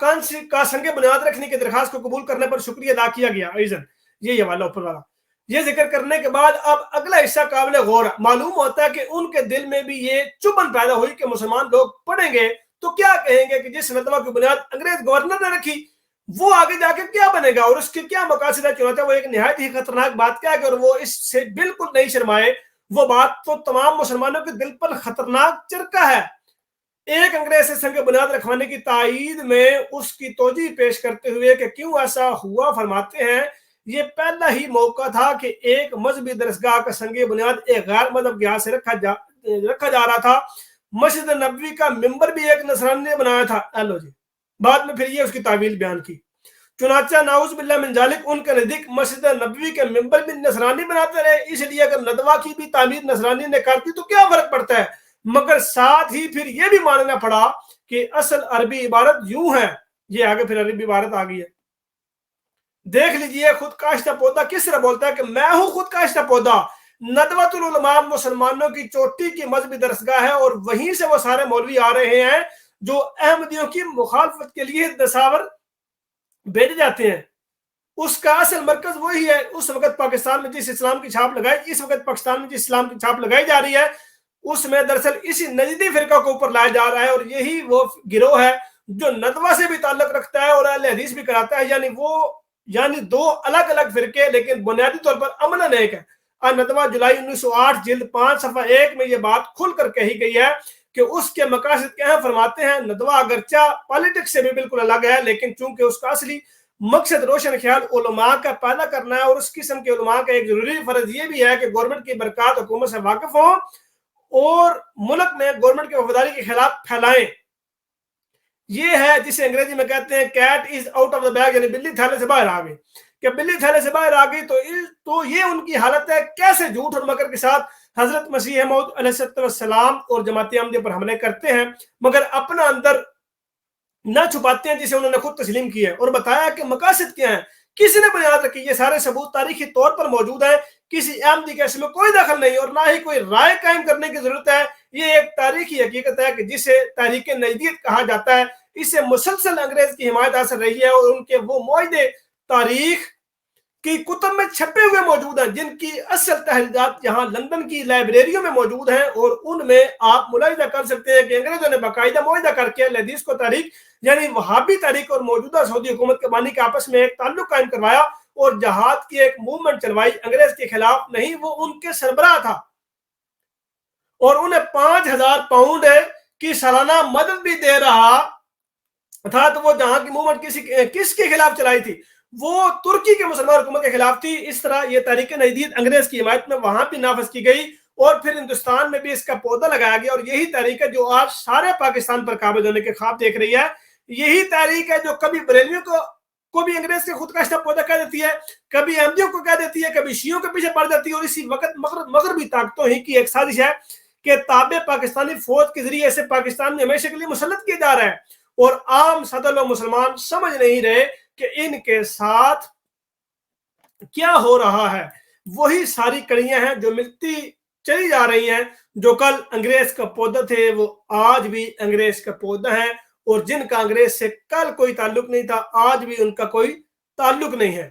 کا سنگ بنیاد رکھنے کی درخواست کو قبول کرنے پر شکریہ ادا کیا گیا۔ یہ حوالہ اوپر والا۔ یہ ذکر کرنے کے بعد اب اگلا حصہ قابل غور ہے۔ معلوم ہوتا ہے کہ ان کے دل میں بھی یہ چبھن پیدا ہوئی کہ مسلمان لوگ پڑھیں گے تو کیا کہیں گے کہ جس ندوہ کی بنیاد انگریز گورنر نے رکھی وہ آگے جا کے کیا بنے گا اور اس کے کیا مقاصد ہے۔ چنانچہ وہ ایک نہایت ہی خطرناک بات کیا کہ اور وہ اس سے بالکل نہیں شرمائے۔ وہ بات تو تمام مسلمانوں کے دل پر خطرناک چرکا ہے۔ ایک انگریز سے سنگ بنیاد رکھوانے کی تائید میں اس کی توجیہ پیش کرتے ہوئے کہ کیوں ایسا ہوا، فرماتے ہیں یہ پہلا ہی موقع تھا کہ ایک مذہبی درسگاہ کا سنگ بنیاد ایک غیر مذہب کے ہاتھ سے رکھا جا رہا تھا۔ مسجد نبوی کا ممبر بھی ایک نصرانی نے بنایا تھا۔ بعد میں پھر یہ اس کی تعویل بیان کی۔ چنانچہ نعوذ باللہ من ذالک ان کے نزدیک مسجد نبوی کے ممبر بھی نصرانی بناتے رہے، اس لیے اگر ندوہ کی بھی تعمیر نصرانی نے کر دی تو کیا فرق پڑتا ہے۔ مگر ساتھ ہی پھر یہ بھی ماننا پڑا کہ اصل عربی عبارت یوں ہے۔ یہ آگے پھر عربی عبارت آ گئی ہے، دیکھ لیجئے۔ خود کاشتہ پودا کس طرح بولتا ہے کہ میں ہوں خود کاشتہ پودا۔ ندوۃ العلماء مسلمانوں کی چوٹی کی مذہبی درسگاہ ہے اور وہیں سے وہ سارے مولوی آ رہے ہیں جو احمدیوں کی مخالفت کے لیے دساور بھیجے جاتے ہیں۔ اس کا اصل مرکز وہی ہے۔ اس وقت پاکستان میں جس اسلام کی چھاپ لگائی، اس وقت پاکستان میں جس اسلام کی چھاپ لگائی جا رہی ہے، اس میں دراصل اسی نجدی فرقہ کو اوپر لایا جا رہا ہے، اور یہی وہ گروہ ہے جو ندوہ سے بھی تعلق رکھتا ہے اور اہل حدیث بھی کراتا ہے، یعنی دو الگ الگ فرقے لیکن بنیادی طور پر عملاً ایک ہے۔ ندوہ جولائی 1908 جلد 5 صفحہ 1 میں یہ بات کھل کر کہی گئی ہے کہ اس کے مقاصد کیا ہیں۔ فرماتے ہیں ندوہ اگرچہ پالیٹکس سے بھی بالکل الگ ہے، لیکن چونکہ اس کا اصلی مقصد روشن خیال علماء کا پیدا کرنا ہے، اور اس قسم کے علماء کا ایک ضروری فرض یہ بھی ہے کہ گورنمنٹ کی برکات حکومت سے واقف ہوں اور ملک میں گورنمنٹ کی وفاداری کے خلاف پھیلائیں۔ یہ ہے جسے انگریزی میں کہتے ہیں cat is out of the bag, یعنی بلی تھیلے سے باہر آ گئی۔ کہ بلی تھیلے سے باہر آ گئی تو یہ ان کی حالت ہے، کیسے جھوٹ اور مکر کے ساتھ حضرت مسیح موعود علیہ السلام اور جماعت احمدیہ پر حملے کرتے ہیں، مگر اپنا اندر نہ چھپاتے ہیں جسے انہوں نے خود تسلیم کیا ہے، اور بتایا کہ مقاصد کیا ہیں، کسی نے بنیاد رکھی۔ یہ سارے ثبوت تاریخی طور پر موجود ہیں، کسی احمدی کیس میں کوئی دخل نہیں اور نہ ہی کوئی رائے قائم کرنے کی ضرورت ہے۔ یہ ایک تاریخی حقیقت ہے کہ جسے تحریک نجدیت کہا جاتا ہے، اس سے مسلسل انگریز کی حمایت حاصل رہی ہے، اور ان کے وہ معاہدے تاریخ کی کتب میں چھپے ہوئے موجود ہیں جن کی اصل تحریرات یہاں لندن کی لائبریریوں میں موجود ہیں، اور ان میں آپ ملاحظہ کر سکتے ہیں کہ انگریزوں نے باقاعدہ معاہدہ کر کے اہل حدیث کو تاریخ یعنی وہابی تاریخ اور موجودہ سعودی حکومت کے بانی کے آپس میں ایک تعلق قائم کروایا اور جہاد کی ایک موومنٹ چلوائی۔ انگریز کے خلاف نہیں، وہ ان کے سربراہ تھا، اور انہیں 5000 پاؤنڈ کی سالانہ مدد بھی دے رہا تھا۔ تو وہ جہاں کی موومنٹ کس کے خلاف چلائی تھی؟ وہ ترکی کے مسلمان حکومت کے خلاف تھی۔ اس طرح یہ تحریک نجدیت انگریز کی حمایت میں وہاں بھی نافذ کی گئی، اور پھر ہندوستان میں بھی اس کا پودا لگایا گیا، اور یہی تحریک ہے جو آج سارے پاکستان پر قابض ہونے کے خواب دیکھ رہی ہے۔ یہی تحریک ہے جو کبھی بریلویوں کو بھی انگریز کے خود کاشتہ پودا کہہ دیتی ہے، کبھی احمدیوں کو کہہ دیتی ہے، کبھی شیعوں کے پیچھے پڑ جاتی ہے، اور اسی وقت مغربی طاقتوں ہی کی ایک سازش ہے کہ تابع پاکستانی فوج کے ذریعے سے پاکستان میں ہمیشہ کے لیے مسلط کیا جا رہا ہے، اور عام سطح لوگ مسلمان سمجھ نہیں رہے کہ ان کے ساتھ کیا ہو رہا ہے۔ وہی ساری کڑیاں ہیں جو ملتی چلی جا رہی ہیں، جو کل انگریز کا پودا تھے وہ آج بھی انگریز کا پودا ہے، اور جن کا انگریز سے کل کوئی تعلق نہیں تھا آج بھی ان کا کوئی تعلق نہیں ہے۔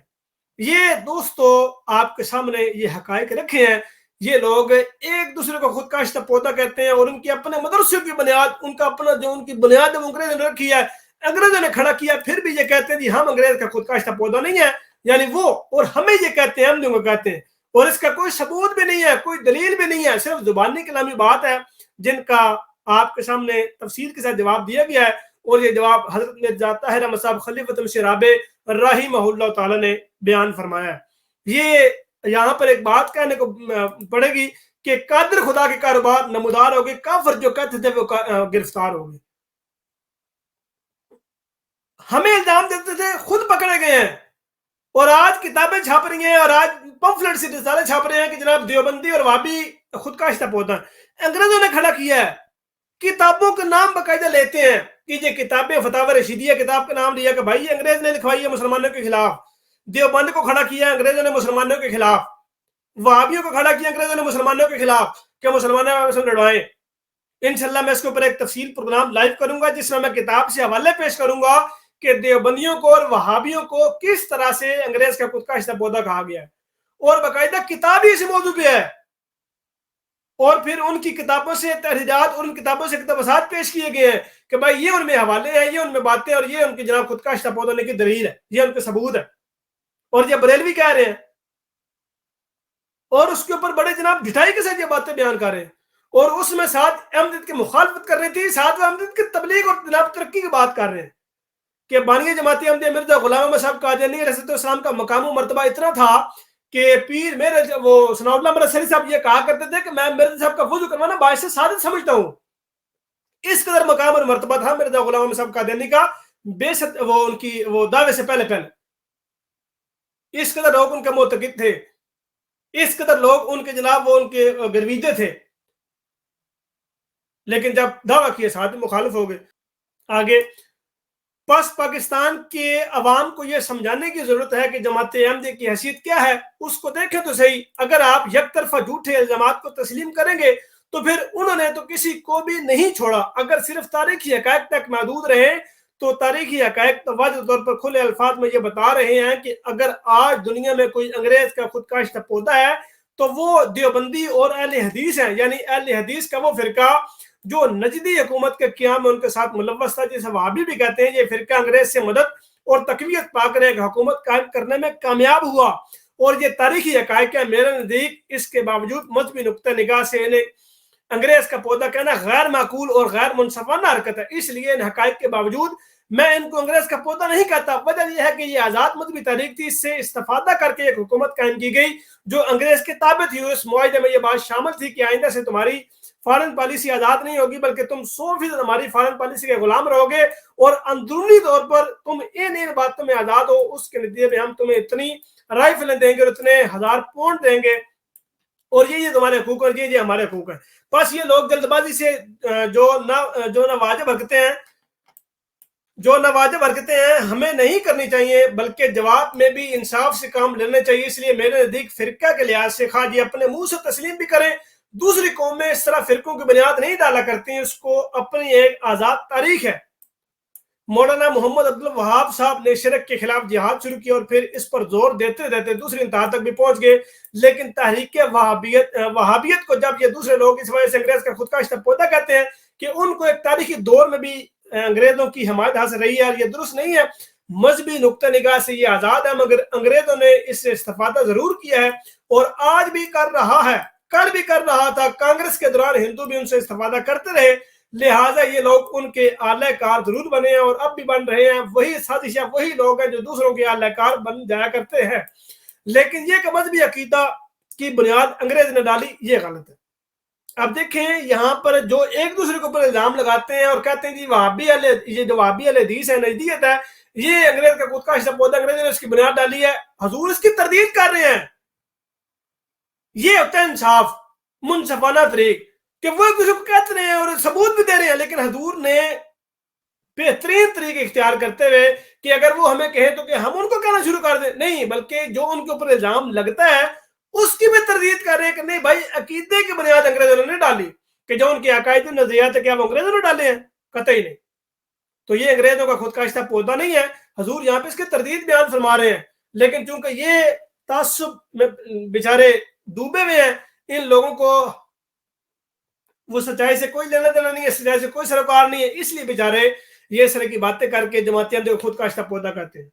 یہ دوستو آپ کے سامنے یہ حقائق رکھے ہیں۔ یہ لوگ ایک دوسرے کو خود کاشتہ پودا کہتے ہیں، اور ان کی اپنے مدرسوں کی بنیاد، ان کا اپنا جو ان کی بنیاد انگریزوں نے رکھی ہے، انگریزوں نے کھڑا کیا، پھر بھی یہ کہتے ہیں جی ہم انگریز کا خود کاشتہ پودا نہیں ہے، یعنی وہ، اور ہمیں یہ کہتے ہیں، ہم جو کہتے ہیں، اور اس کا کوئی ثبوت بھی نہیں ہے، کوئی دلیل بھی نہیں ہے، صرف زبانی کلامی بات ہے جن کا آپ کے سامنے تفصیل کے ساتھ جواب دیا گیا ہے، اور یہ جواب حضرت مرزا طاہر احمد صاحب خلیفۃ المسیح رابع رحمہ اللہ تعالی نے بیان فرمایا ہے۔ یہ یہاں پر ایک بات کہنے کو پڑے گی کہ قادر خدا کے کاروبار نمودار ہو گئے، کافر جو کہتے تھے وہ گرفتار ہو گئے. ہمیں الزام دیتے تھے، خود پکڑے گئے ہیں، اور آج کتابیں چھاپ رہی ہیں اور آج پمفلٹ سے رسالے چھاپ رہے ہیں کہ جناب دیوبندی اور وہابی خود کاشتہ پودا. انگریزوں نے کھڑا کیا ہے، کتابوں کا نام باقاعدہ لیتے ہیں کہ یہ کتابیں فتاوی رشیدیہ کتاب کا نام لیا کہ بھائی انگریز نے لکھوائی ہے مسلمانوں کے خلاف. دیوبند کو کھڑا کیا انگریزوں نے مسلمانوں کے خلاف، وہابیوں کو کھڑا کیا انگریزوں نے مسلمانوں کے خلاف کہ مسلمانوں سے لڑوائیں. انشاءاللہ میں اس کے اوپر ایک تفصیل پروگرام لائیو کروں گا جس میں میں کتاب سے حوالے پیش کروں گا کہ دیوبندیوں کو اور وہابیوں کو کس طرح سے انگریز کا خود کاشتہ پودا کہا گیا ہے، اور باقاعدہ کتاب ہی اسی موضوع پہ ہے. اور پھر ان کی کتابوں سے تحریرات اور ان کتابوں سے اقتباسات پیش کیے گئے ہیں کہ بھائی یہ ان میں حوالے ہیں، یہ ان میں باتیں، اور یہ ان کی جناب خود کاشتہ پودا ہونے کی دلیل ہے، یہ ان کے ثبوت ہے. اور یہ بریلوی کہہ رہے ہیں اور اس کے اوپر بڑے جناب ڈٹائی کے ساتھ یہ باتیں بیان کر رہے ہیں، اور اس میں ساتھ احمدیت کی مخالفت کر رہی تھی، ساتھ وہ احمدیت کی تبلیغ اور جناب ترقی کی بات کر رہے ہیں کہ بانیہ جماعتی احمدیہ مرزا غلام احمد صاحب قادیانی علیہ السلام کا مقام و مرتبہ اتنا تھا کہ پیر میرے وہ ثناء اللہ مرسلی صاحب یہ کہا کرتے تھے کہ میں مرزا صاحب کا وضو کروانا باعث سعادت سمجھتا ہوں. اس قدر مقام اور مرتبہ تھا مرزا غلام احمد صاحب قادیانی کا بے شک وہ ان کی وہ دعوے سے پہلے. اس قدر لوگ ان کے معتقد تھے، اس قدر لوگ ان کے جناب وہ ان کے گرویدے تھے، لیکن جب دعویٰ کیے ساتھ مخالف ہو گئے. آگے پس پاکستان کے عوام کو یہ سمجھانے کی ضرورت ہے کہ جماعت احمدیہ کی حیثیت کیا ہے، اس کو دیکھیں تو صحیح. اگر آپ یک طرفہ جھوٹے الزامات کو تسلیم کریں گے تو پھر انہوں نے تو کسی کو بھی نہیں چھوڑا. اگر صرف تاریخی حقائق تک محدود رہے تو تاریخی حقائق واضح طور پر کھلے الفاظ میں یہ بتا رہے ہیں کہ اگر آج دنیا میں کوئی انگریز کا خود کاشتہ پودا ہے تو وہ دیوبندی اور اہل حدیث ہیں، یعنی اہل حدیث کا وہ فرقہ جو نجدی حکومت کے قیام میں ان کے ساتھ ملوث تھا، جسے وہابی بھی کہتے ہیں. یہ فرقہ انگریز سے مدد اور تقویت پا کر ایک حکومت قائم کرنے میں کامیاب ہوا، اور یہ تاریخی حقائق ہے. میرے نزدیک اس کے باوجود مذہبی نقطہ نگاہ سے انہیں انگریز کا پودا کہنا غیر معقول اور غیر منصفانہ حرکت ہے. اس لیے ان حقائق کے باوجود میں ان کو انگریز کا پودا نہیں کہتا. وجہ یہ ہے کہ یہ آزاد مذہبی تاریخ تھی، اس سے استفادہ کر کے ایک حکومت قائم کی گئی جو انگریز کے تابع تھی. اس معاہدے میں یہ بات شامل تھی کہ آئندہ سے تمہاری فارن پالیسی آزاد نہیں ہوگی بلکہ تم 100% ہماری فارن پالیسی کے غلام رہو گے، اور اندرونی طور پر تم ان باتوں میں آزاد ہو. اس کے نتیجے میں ہم تمہیں اتنی رائفلیں دیں گے اور اتنے 1000 پاؤنڈ دیں گے، اور یہ تمہارے حقوق ہیں، یہ ہمارے حقوق ہیں. بس یہ لوگ جلد بازی سے جو نواجب حرکتیں ہیں ہمیں نہیں کرنی چاہیے، بلکہ جواب میں بھی انصاف سے کام لینے چاہیے. اس لیے میرے نزدیک فرقہ کے لحاظ سے خواہ یہ اپنے منہ سے تسلیم بھی کریں، دوسری قومیں اس طرح فرقوں کی بنیاد نہیں ڈالا کرتی ہیں، اس کو اپنی ایک آزاد تاریخ ہے. مولانا محمد عبد الوہاب صاحب نے شرک کے خلاف جہاد شروع کیا اور پھر اس پر زور دیتے دیتے دوسری انتہا تک بھی پہنچ گئے. لیکن تحریک وہابیت کو جب یہ دوسرے لوگ اس وجہ سے انگریز کا خود کاشتہ پودا کہتے ہیں کہ ان کو ایک تاریخی دور میں بھی انگریزوں کی حمایت حاصل رہی ہے، اور یہ درست نہیں ہے. مذہبی نقطہ نگاہ سے یہ آزاد ہے، مگر انگریزوں نے اس سے استفادہ ضرور کیا ہے اور آج بھی کر رہا ہے، کل بھی کر رہا تھا. کانگریس کے دوران ہندو بھی ان سے استفادہ کرتے رہے، لہٰذا یہ لوگ ان کے اعلی کار ضرور بنے ہیں اور اب بھی بن رہے ہیں. وہی سازشیں وہی لوگ ہیں جو دوسروں کے اعلی کار بن جایا کرتے ہیں. لیکن یہ کہ مذہبی عقیدہ کی بنیاد انگریز نے ڈالی، یہ غلط ہے. اب دیکھیں یہاں پر جو ایک دوسرے کے اوپر الزام لگاتے ہیں اور کہتے ہیں جی یہ جو وہابی اہل حدیث ہے، نجدیت ہے، یہ انگریز کا خود کاشتہ پودا انگریز نے اس کی بنیاد ڈالی ہے. حضور اس کی تردید کر رہے ہیں. یہ ہوتا ہے انصاف، منصفانہ طریق کہ وہ ایک دوسرے کو کہتے رہے ہیں اور ثبوت بھی دے رہے ہیں، لیکن حضور نے بہترین طریقے اختیار کرتے ہوئے کہ اگر وہ ہمیں کہیں تو کہ ہم ان کو کہنا شروع کر دیں، نہیں، بلکہ جو ان کے اوپر الزام لگتا ہے اس کی بھی تردید کر رہے ہیں کہ نہیں بھائی عقیدے کی بنیاد انگریزوں نے ڈالی، کہ جو ان کے عقائد نظریات ہے کیا وہ انگریزوں نے ڈالے ہیں؟ قطعی نہیں. تو یہ انگریزوں کا خود کاشتہ پودا نہیں ہے. حضور یہاں پہ اس کی تردید بیان فرما رہے ہیں، لیکن چونکہ یہ تعصب میں بیچارے ڈوبے ہوئے ہیں، ان لوگوں کو وہ سچائی سے کوئی لینا دینا نہیں ہے، سچائی سے کوئی سروکار نہیں ہے، اس لیے بیچارے یہ اس طرح کی باتیں کر کے جماعتیاں خود کاشتہ پودا کرتے ہیں.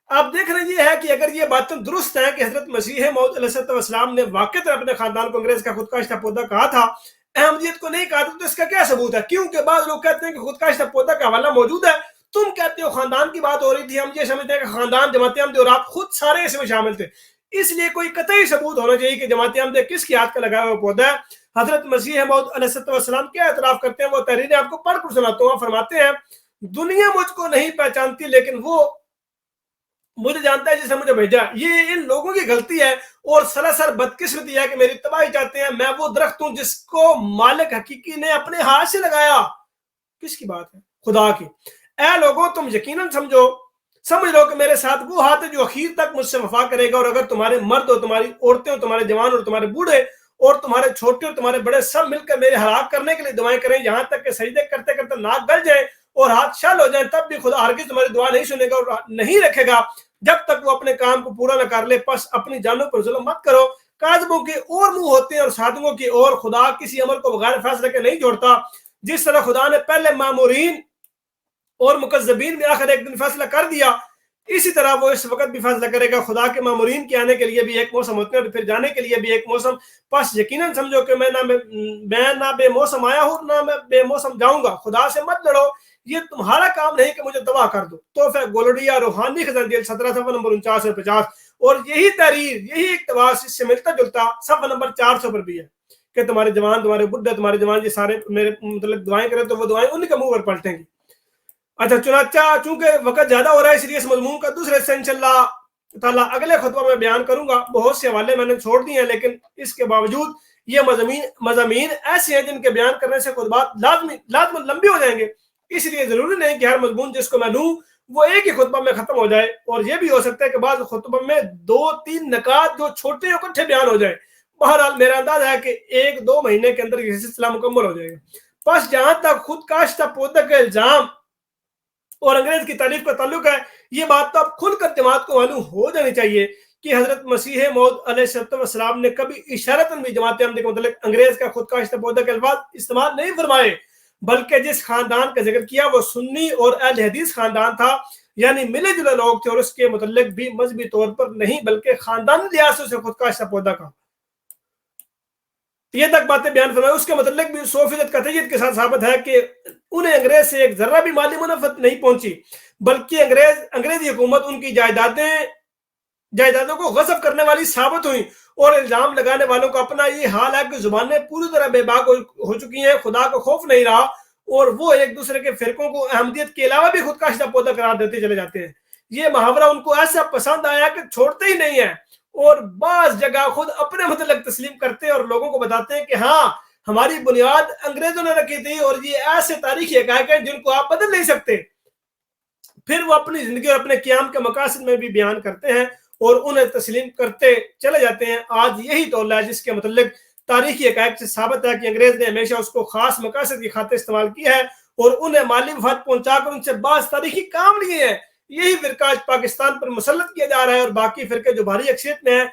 اب دیکھ رہے یہ ہے کہ اگر یہ باتیں درست ہیں کہ حضرت مسیح موعود علیہ السلام نے واقعی اپنے خاندان کو انگریز کا خود کاشتہ پودا کہا تھا، احمدیت کو نہیں کہا تھا، تو اس کا کیا ثبوت ہے؟ کیونکہ بعض لوگ کہتے ہیں کہ خود کاشتہ پودا کا حوالہ موجود ہے، تم کہتے ہو خاندان کی بات ہو رہی تھی، ہم یہ سمجھتے ہیں کہ خاندان جماعت احمدیہ اور آپ خود سارے اس میں شامل تھے. اس لیے کوئی قطعی ثبوت ہونا چاہیے کہ جماعت احمدیہ کس کی ہاتھ کا لگایا ہوا پودا ہے۔ حضرت مسیح موعود علیہ السلام کیا اعتراف کرتے ہیں، وہ تحریریں آپ کو پڑھ کر سناتا ہوں۔ فرماتے ہیں دنیا مجھ کو نہیں پہچانتی لیکن وہ مجھے جانتا ہے جسے مجھے بھیجا۔ یہ ان لوگوں کی غلطی ہے اور سراسر بدقسمتی ہے کہ میری تباہی چاہتے ہیں۔ میں وہ درخت ہوں جس کو مالک حقیقی نے اپنے ہاتھ سے لگایا۔ کس کی بات ہے؟ خدا کی۔ اے لوگوں تم یقیناً سمجھ لو کہ میرے ساتھ وہ ہاتھ ہے جو اخیر تک مجھ سے وفا کرے گا، اور اگر تمہارے مرد اور تمہاری عورتیں اور تمہارے جوان اور تمہارے بوڑھے اور تمہارے چھوٹے اور تمہارے بڑے سب مل کر میرے ہلاک کرنے کے لیے دعائیں کریں یہاں تک کہ سجدے کرتے کرتے ناک گل جائے اور ہاتھ شل ہو جائیں، تب بھی خدا ہرگز تمہاری دعا نہیں سنے گا اور نہیں رکھے گا جب تک وہ اپنے کام کو پورا نہ کر لے۔ پس اپنی جانوں پر ظلم مت کرو۔ کاذبوں کے اور منہ ہوتے ہیں اور صادقوں کی اور۔ خدا کسی عمل کو بغیر فیصلے کے نہیں جوڑتا۔ جس طرح خدا نے پہلے مامورین اور مکذبین میں آخر ایک دن فیصلہ کر دیا، اسی طرح وہ اس وقت بھی فیصلہ کرے گا۔ خدا کے مامورین کے آنے کے لیے بھی ایک موسم ہوتے ہیں اور پھر جانے کے لیے بھی ایک موسم۔ پس یقیناً سمجھو کہ میں نہ بے موسم آیا ہوں نہ میں بے موسم جاؤں گا۔ خدا سے مت لڑو، یہ تمہارا کام نہیں کہ مجھے تباہ کر دو۔ تحفہ گولڈیا روحانی خزانہ 17 صفحہ نمبر 49 اور 50۔ اور یہی تحریر، یہی اقتباس اس سے ملتا جلتا صفحہ نمبر 400 پر بھی ہے کہ تمہارے جوان، تمہارے بڈھے، تمہارے جوان یہ سارے میرے مطلب دعائیں کریں تو وہ دعائیں ان کے منہ پر پلٹیں گی۔ اچھا، چنانچہ چونکہ وقت زیادہ ہو رہا ہے اس لیے اس مضمون کا دوسرے حصہ انشاءاللہ تعالیٰ اگلے خطبہ میں بیان کروں گا۔ بہت سے حوالے میں نے چھوڑ دیے ہیں لیکن اس کے باوجود یہ مضامین ایسے ہیں جن کے بیان کرنے سے خطبات لازماً لمبی ہو جائیں گے، اس لیے ضروری نہیں کہ ہر مضمون جس کو میں لوں وہ ایک ہی خطبہ میں ختم ہو جائے، اور یہ بھی ہو سکتا ہے کہ بعض خطبہ میں 2-3 نکات جو چھوٹے اکٹھے بیان ہو جائے۔ بہرحال میرا انداز ہے کہ 1-2 مہینے کے اندر یہ سلسلہ مکمل ہو جائے گا۔ بس جہاں تک خود کاشتہ پودے کا الزام اور انگریز کی تعریف کا تعلق ہے، یہ بات تو اب کھل کر جماعت کو معلوم ہو جانی چاہیے کہ حضرت مسیح موعود علیہ السلام نے کبھی اشارتاً بھی جماعت احمدیہ کے متعلق انگریز کا خود کاشتہ پودے کے الفاظ استعمال نہیں فرمائے، بلکہ جس خاندان کا ذکر کیا وہ سنی اور اہل حدیث خاندان تھا، یعنی ملے جلے لوگ تھے، اور اس کے متعلق بھی مذہبی طور پر نہیں بلکہ خاندانی لحاظ سے خود کاشتہ پودا کا یہ تک باتیں بیان فرمائے۔ اس کے متعلق بھی 100% قطعیت کے ساتھ ثابت ہے کہ انہیں انگریز سے ایک ذرہ بھی مالی منافعت نہیں پہنچی، بلکہ انگریزی حکومت ان کی جائیدادوں کو غصب کرنے والی ثابت ہوئی، اور الزام لگانے والوں کا اپنا یہ حال ہے کہ زبانیں پوری طرح بے باک ہو چکی ہیں، خدا کو خوف نہیں رہا، اور وہ ایک دوسرے کے فرقوں کو احمدیت کے علاوہ بھی خود کاشتہ پودا قرار دیتے چلے جاتے ہیں۔ یہ محاورہ ان کو ایسا پسند آیا کہ چھوڑتے ہی نہیں ہیں، اور بعض جگہ خود اپنے متعلق تسلیم کرتے اور لوگوں کو بتاتے ہیں کہ ہاں ہماری بنیاد انگریزوں نے رکھی تھی، اور یہ ایسے تاریخی حقائق ہیں جن کو آپ بدل نہیں سکتے۔ پھر وہ اپنی زندگی اور اپنے قیام کے مقاصد میں بھی بیان کرتے ہیں اور انہیں تسلیم کرتے چلے جاتے ہیں۔ آج یہی طول ہے جس کے متعلق تاریخی حقائق سے ثابت ہے کہ انگریز نے ہمیشہ اس کو خاص مقاصد کی خاطر استعمال کیا ہے اور انہیں مالی مفاد پہنچا کر ان سے بعض تاریخی کام لیے ہیں۔ یہی فرقہ آج پاکستان پر مسلط کیا جا رہا ہے، اور باقی فرقے جو بھاری اکثریت میں ہیں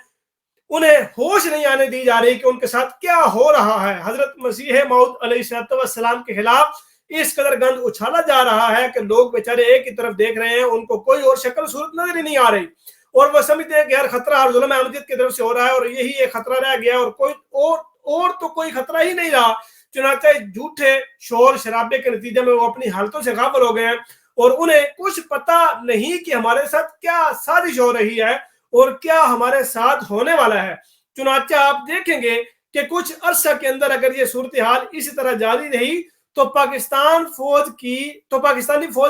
انہیں ہوش نہیں آنے دی جا رہی کہ ان کے ساتھ کیا ہو رہا ہے۔ حضرت مسیح موعود علیہ السلام کے خلاف اس قدر گند اچھالا جا رہا ہے کہ لوگ بیچارے ایک ہی طرف دیکھ رہے ہیں، ان کو کوئی اور شکل صورت نظر ہی نہیں آ رہی، اور وہ سمجھتے ہیں کہ ہر خطرہ ہر ظلم احمدیت کی طرف سے ہو رہا ہے، اور یہی ایک خطرہ رہ گیا اور کوئی اور تو کوئی خطرہ ہی نہیں رہا۔ چنانچہ جھوٹے شور شرابے کے نتیجے میں وہ اپنی حالتوں سے غافل ہو گئے ہیں، اور انہیں کچھ پتہ نہیں کہ ہمارے ساتھ کیا سازش ہو رہی ہے اور کیا ہمارے ساتھ ہونے والا ہے۔ چنانچہ آپ دیکھیں گے کہ کچھ عرصہ کے اندر اگر یہ صورتحال اسی طرح جاری رہی تو پاکستانی فوج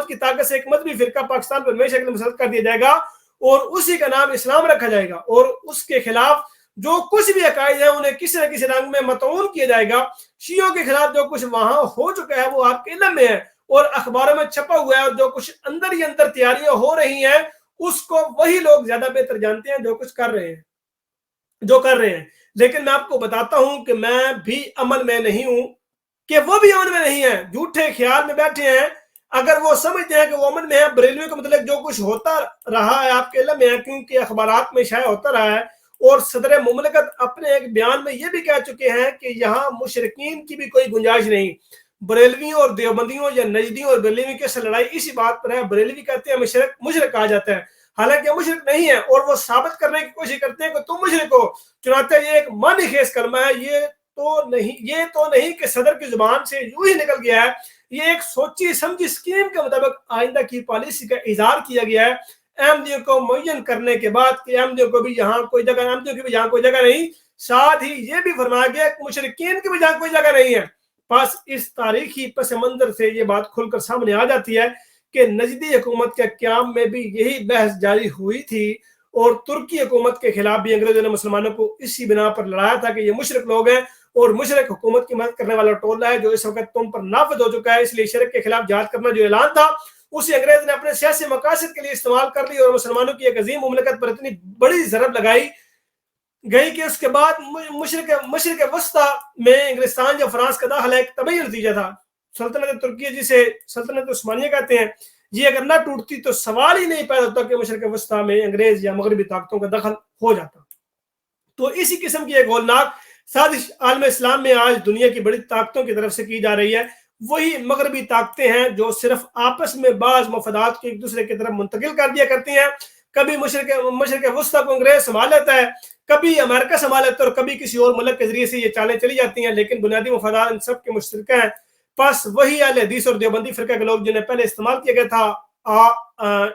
کی طاقت سے ایک مذہبی فرقہ پاکستان پر ہمیشہ کے لیے مسلط کر دیا جائے گا، اور اسی کا نام اسلام رکھا جائے گا، اور اس کے خلاف جو کچھ بھی عقائد ہیں انہیں کسی نہ کسی رنگ میں مطعون کیا جائے گا۔ شیعوں کے خلاف جو کچھ وہاں ہو چکا ہے وہ آپ کے علم میں ہے اور اخباروں میں چھپا ہوا ہے، اور جو کچھ اندر ہی اندر تیاریاں ہو رہی ہیں اس کو وہی لوگ زیادہ بہتر جانتے ہیں جو کر رہے ہیں۔ لیکن میں آپ کو بتاتا ہوں کہ میں بھی عمل میں نہیں ہوں کہ وہ بھی امن میں نہیں ہیں، جھوٹے خیال میں بیٹھے ہیں۔ اگر وہ سمجھتے ہیں کہ وہ امن میں ہے، بریلوی کے متعلق جو کچھ ہوتا رہا ہے آپ کے علم میں ہے، کیونکہ اخبارات میں شائع ہوتا رہا ہے، اور صدر مملکت اپنے ایک بیان میں یہ بھی کہہ چکے ہیں کہ یہاں مشرکین کی بھی کوئی گنجائش نہیں۔ بریلویوں اور دیوبندیوں یا نجدیوں اور بریلوی کی لڑائی اسی بات پر ہے۔ بریلوی کہتے ہیں مشرک کہا جاتا ہے، حالانکہ مشرک نہیں ہے، اور وہ ثابت کرنے کی کوشش کرتے ہیں کہ تم مشرک ہو۔ چنانچہ یہ ایک معنی خیز کلمہ ہے، یہ تو نہیں کہ صدر کی زبان سے یوں ہی نکل گیا ہے، یہ ایک سوچی سمجھی اسکیم کے مطابق آئندہ کی پالیسی کا اظہار کیا گیا ہے۔ احمدیوں کو معین کرنے کے بعد کہ احمدیوں کو بھی یہاں کوئی جگہ، احمدیوں کی بھی یہاں کوئی جگہ نہیں، ساتھ ہی یہ بھی فرمایا گیا کہ مشرکین کی بھی یہاں کوئی جگہ نہیں ہے۔ بس اس تاریخی پس منظر سے یہ بات کھل کر سامنے آ جاتی ہے کہ نجدی حکومت کے قیام میں بھی یہی بحث جاری ہوئی تھی، اور ترکی حکومت کے خلاف بھی انگریزوں نے مسلمانوں کو اسی بنا پر لڑایا تھا کہ یہ مشرک لوگ ہیں اور مشرک حکومت کی مدد کرنے والا ٹولہ ہے جو اس وقت تم پر نافذ ہو چکا ہے، اس لیے شرک کے خلاف جہاد کرنا جو اعلان تھا اسے انگریز نے اپنے سیاسی مقاصد کے لیے استعمال کر لی، اور مسلمانوں کی ایک عظیم مملکت پر اتنی بڑی ضرب لگائی گئی کہ اس کے بعد مشرق وسطی میں انگلستان یا فرانس کا داخلہ ایک طبیعی نتیجہ تھا۔ سلطنت ترکیہ جسے سلطنت عثمانیہ کہتے ہیں، یہ اگر نہ ٹوٹتی تو سوال ہی نہیں پیدا ہوتا کہ مشرق وسطی میں انگریز یا مغربی طاقتوں کا دخل ہو جاتا۔ تو اسی قسم کی ایک ہولناک سازش عالم اسلام میں آج دنیا کی بڑی طاقتوں کی طرف سے کی جا رہی ہے۔ وہی مغربی طاقتیں ہیں جو صرف آپس میں بعض مفادات کو ایک دوسرے کی طرف منتقل کر دیا کرتی ہیں۔ کبھی مشرق وسطی کو انگریز سنبھال لیتا ہے، کبھی امریکہ سنبھال لیتا ہے، اور کبھی کسی اور ملک کے ذریعے سے یہ چالیں چلی جاتی ہیں، لیکن بنیادی مفادات ان سب کے مشترکہ ہیں۔ بس وہی اہل حدیث اور دیوبندی فرقہ کے لوگ جنہیں پہلے استعمال کیا گیا تھا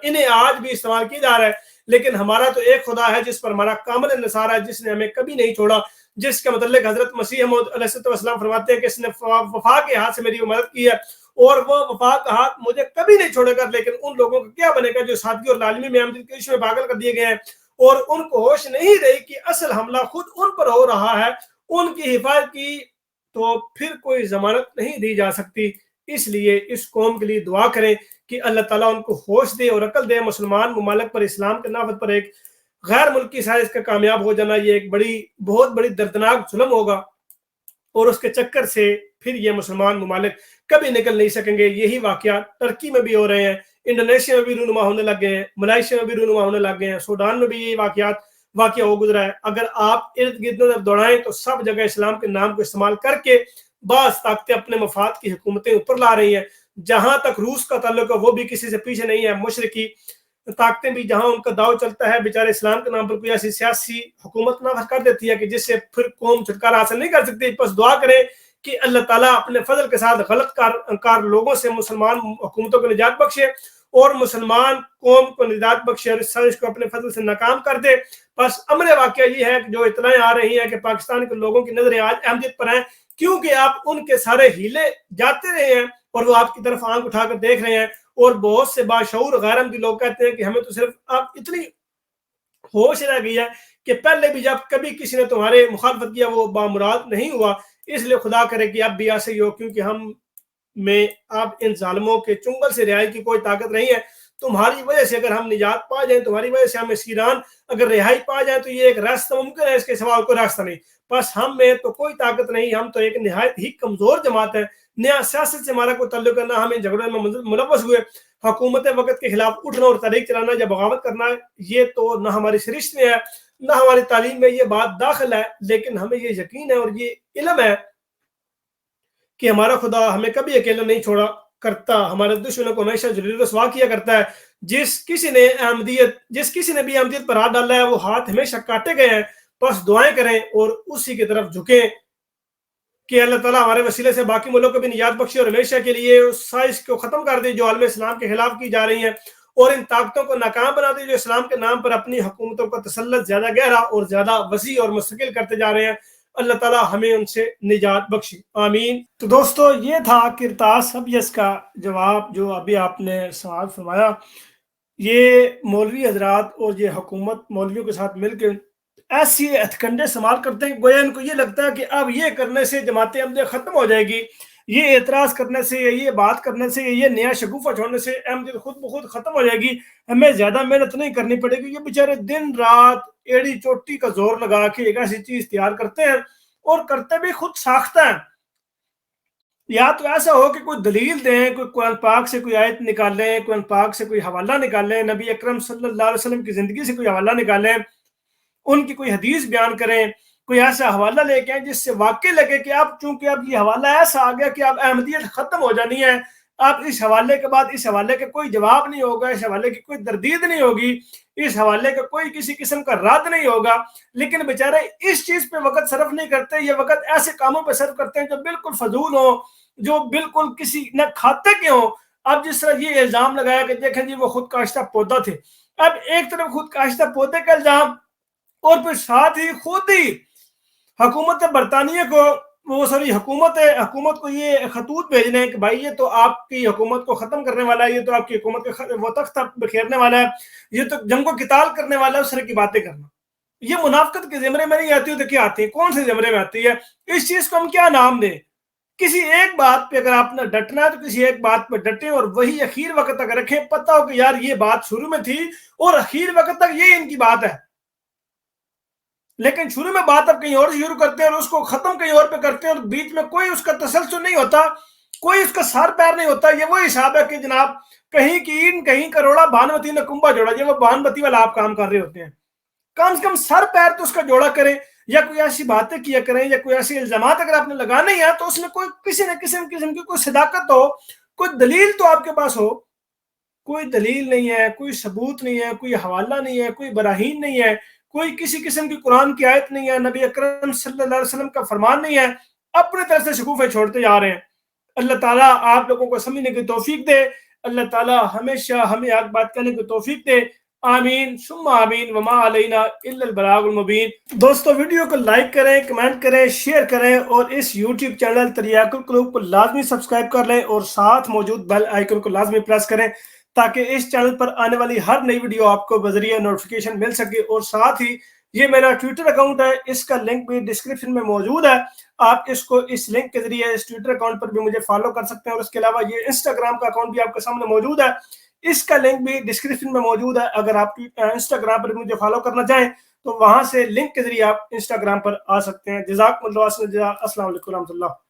انہیں آج بھی استعمال کیا جا رہا ہے، لیکن ہمارا تو ایک خدا ہے جس پر ہمارا کامل انحصار ہے، جس نے ہمیں کبھی نہیں چھوڑا، جس کے متعلق حضرت مسیح موعود علیہ السلام فرماتے ہیں کہ اس نے وفا کے ہاتھ سے میری مدد کی ہے اور وہ وفا کا ہاتھ مجھے کبھی نہیں چھوڑے گا۔ لیکن ان لوگوں کا کیا بنے گا جو سادگی اور لازمی میں عمدی میں پاگل کر دیے گئے ہیں اور ان کو ہوش نہیں رہی کہ اصل حملہ خود ان پر ہو رہا ہے، ان کی حفاظت کی تو پھر کوئی ضمانت نہیں دی جا سکتی۔ اس لیے اس قوم کے لیے دعا کریں کہ اللہ تعالیٰ ان کو ہوش دے اور عقل دے۔ مسلمان ممالک پر اسلام کے نافذ پر ایک غیر ملکی سازش کا کامیاب ہو جانا یہ ایک بہت بڑی دردناک ظلم ہوگا، اور اس کے چکر سے پھر یہ مسلمان ممالک کبھی نکل نہیں سکیں گے۔ یہی واقعات ترکی میں بھی ہو رہے ہیں، انڈونیشیا میں بھی رونما ہونے لگ گئے ہیں، ملائیشیا میں بھی رونما ہونے لگ گئے ہیں، سوڈان میں بھی یہی واقعہ ہو گزرا ہے۔ اگر آپ ارد گرد دوڑائیں تو سب جگہ اسلام کے نام کو استعمال کر کے بعض طاقتیں اپنے مفاد کی حکومتیں اوپر لا رہی ہیں۔ جہاں تک روس کا تعلق ہے وہ بھی کسی سے پیچھے نہیں ہے، مشرقی طاقتیں بھی جہاں ان کا داؤ چلتا ہے بیچارے اسلام کے نام پر کوئی ایسی سیاسی حکومت نافذ کر دیتی ہے کہ جس سے پھر قوم چھٹکارا حاصل نہیں کر سکتی۔ بس دعا کریں کہ اللہ تعالیٰ اپنے فضل کے ساتھ غلط کار لوگوں سے مسلمان حکومتوں کو نجات بخشے اور مسلمان قوم کو نجات بخشے اور اس سازش کو اپنے فضل سے ناکام کر دے۔ بس امر واقعہ یہ ہے کہ جو اطلاعیں آ رہی ہیں کہ پاکستان کے لوگوں کی نظریں آج احمدیت پر ہیں، کیونکہ آپ ان کے سارے ہیلے جاتے رہے ہیں اور وہ آپ کی طرف آنکھ اٹھا کر دیکھ رہے ہیں، اور بہت سے باشعور غیر احمدی لوگ کہتے ہیں کہ ہمیں تو صرف اب اتنی ہوش رہ گئی ہے کہ پہلے بھی جب کبھی کسی نے تمہارے مخالفت کیا وہ بامراد نہیں ہوا، اس لیے خدا کرے کہ اب بھی ایسے ہی ہو، کیونکہ ہم میں اب ان ظالموں کے چنگل سے رہائی کی کوئی طاقت نہیں ہے۔ تمہاری وجہ سے اگر ہم نجات پا جائیں، تمہاری وجہ سے ہم اسیران اگر رہائی پا جائیں تو یہ ایک راستہ ممکن ہے، اس کے سوا کوئی راستہ نہیں۔ بس ہم میں تو کوئی طاقت نہیں، ہم تو ایک نہایت ہی کمزور جماعت ہے، نیا سیاست سے ہمارا کوئی تعلق ہے، نہ ہمیں جھگڑوں میں ملوث ہوئے۔ حکومت وقت کے خلاف اٹھنا اور تحریک چلانا یا بغاوت کرنا یہ تو نہ ہماری سرشت میں ہے نہ ہماری تعلیم میں یہ بات داخل ہے، لیکن ہمیں یہ یقین ہے اور یہ علم ہے کہ ہمارا خدا ہمیں کبھی اکیلا نہیں چھوڑا کرتا، ہمارے دشمنوں کو ہمیشہ ذلیل رسوا کیا کرتا ہے۔ جس کسی نے بھی احمدیت پر ہاتھ ڈالا ہے وہ ہاتھ ہمیشہ کاٹے گئے ہیں۔ بس دعائیں کریں اور اسی کی طرف جھکیں کہ اللہ تعالیٰ ہمارے وسیلے سے باقی ملکوں کو بھی نجات بخشے اور ہمیشہ کے لیے اس سازش کو ختم کر دے جو عالم اسلام کے خلاف کی جا رہی ہیں، اور ان طاقتوں کو ناکام بنا دے جو اسلام کے نام پر اپنی حکومتوں کا تسلط زیادہ گہرا اور زیادہ وسیع اور مستقل کرتے جا رہے ہیں۔ اللہ تعالیٰ ہمیں ان سے نجات بخشے، آمین۔ تو دوستو یہ تھا کرتاس ابیض کا جواب جو ابھی آپ نے سوال فرمایا۔ یہ مولوی حضرات اور یہ حکومت مولویوں کے ساتھ مل کے ایسی ہتھکنڈے استعمال کرتے ہیں، گویا ان کو یہ لگتا ہے کہ اب یہ کرنے سے جماعت احمدیہ ختم ہو جائے گی، یہ اعتراض کرنے سے، یہ بات کرنے سے، یہ نیا شگوفہ چھوڑنے سے احمدیت خود بخود ختم ہو جائے گی، ہمیں زیادہ محنت نہیں کرنی پڑے گی۔ یہ بیچارے دن رات ایڑی چوٹی کا زور لگا کے ایک ایسی چیز تیار کرتے ہیں اور کرتے بھی خود ساختہ ہیں۔ یا تو ایسا ہو کہ کوئی دلیل دیں، کوئی قرآن پاک سے کوئی آیت نکالیں، قرآن پاک سے کوئی حوالہ نکالیں، نبی اکرم صلی اللہ علیہ وسلم کی زندگی سے کوئی حوالہ نکالیں، ان کی کوئی حدیث بیان کریں، کوئی ایسا حوالہ لے کے جس سے واقع لگے کہ اب چونکہ اب یہ حوالہ ایسا آ گیا کہ اب احمدیت ختم ہو جانی ہے، اب اس حوالے کے بعد اس حوالے کا کوئی جواب نہیں ہوگا، اس حوالے کی کوئی تردید نہیں ہوگی، اس حوالے کا کوئی کسی قسم کا رد نہیں ہوگا۔ لیکن بیچارے اس چیز پہ وقت صرف نہیں کرتے، یہ وقت ایسے کاموں پہ صرف کرتے ہیں جو بالکل فضول ہوں، جو بالکل کسی نہ کھاتے کے ہوں۔ اب جس طرح یہ الزام لگایا کہ دیکھیں جی وہ خود کاشتہ پودا تھے، اب ایک طرف خود کاشتہ پودے کا الزام اور پھر ساتھ ہی خود ہی حکومت برطانیہ کو حکومت کو یہ خطوط بھیجنے ہیں کہ بھائی یہ تو آپ کی حکومت کو ختم کرنے والا ہے، یہ تو آپ کی حکومت کا وہ تخت بکھیرنے والا ہے، یہ تو جنگ و قتال کرنے والا ہے، اس طرح کی باتیں کرنا یہ منافقت کے زمرے میں نہیں آتی ہو تو کیا آتی ہے؟ کون سے زمرے میں آتی ہے؟ اس چیز کو ہم کیا نام دیں؟ کسی ایک بات پہ اگر آپ نے ڈٹنا ہے تو کسی ایک بات پہ ڈٹیں اور وہی اخیر وقت تک رکھیں، پتہ ہو کہ یار یہ بات شروع میں تھی اور اخیر وقت تک یہ ان کی بات ہے، لیکن شروع میں بات اب کہیں اور سے شروع کرتے ہیں اور اس کو ختم کہیں اور پہ کرتے ہیں اور بیچ میں کوئی اس کا تسلسل نہیں ہوتا، کوئی اس کا سار پیر نہیں ہوتا۔ یہ وہ حساب ہے کہ جناب کہیں کین کہیں کروڑا بھانوتی نے کنبا جوڑا، یہ وہ بھانوتی والا آپ کام کر رہے ہوتے ہیں۔ کم سے کم سر پیر تو اس کا جوڑا کریں، یا کوئی ایسی باتیں کیا کریں، یا کوئی ایسی الزامات اگر آپ نے لگانے ہیں تو اس میں کوئی کسی نہ کسی قسم کی کوئی صداقت ہو، کوئی دلیل تو آپ کے پاس ہو۔ کوئی دلیل نہیں ہے، کوئی ثبوت نہیں ہے، کوئی حوالہ نہیں ہے، کوئی براہین نہیں ہے، کوئی کسی قسم کی قرآن کی آیت نہیں ہے، نبی اکرم صلی اللہ علیہ وسلم کا فرمان نہیں ہے، اپنے طرف سے شکوفے چھوڑتے جا رہے ہیں۔ اللہ تعالیٰ آپ لوگوں کو سمجھنے کی توفیق دے، اللہ تعالیٰ ہمیشہ ہمیں حق بات کرنے کی توفیق دے، آمین ثم آمین، وما علینا الا البلاغ المبین۔ دوستو ویڈیو کو لائک کریں، کمنٹ کریں، شیئر کریں اور اس یوٹیوب چینل تریاق القلوب کو لازمی سبسکرائب کر لیں اور ساتھ موجود بیل آئیکن کو لازمی پریس کریں تاکہ اس چینل پر آنے والی ہر نئی ویڈیو آپ کو بذریعہ نوٹیفیکیشن مل سکے۔ اور ساتھ ہی یہ میرا ٹویٹر اکاؤنٹ ہے، اس کا لنک بھی ڈسکرپشن میں موجود ہے، آپ اس کو اس لنک کے ذریعے اس ٹویٹر اکاؤنٹ پر بھی مجھے فالو کر سکتے ہیں، اور اس کے علاوہ یہ انسٹاگرام کا اکاؤنٹ بھی آپ کے سامنے موجود ہے، اس کا لنک بھی ڈسکرپشن میں موجود ہے۔ اگر آپ انسٹاگرام پر مجھے فالو کرنا چاہیں تو وہاں سے لنک کے ذریعے آپ انسٹاگرام پر آ سکتے ہیں۔ جزاکم اللہ خیر، السلام علیکم و رحمۃ اللہ۔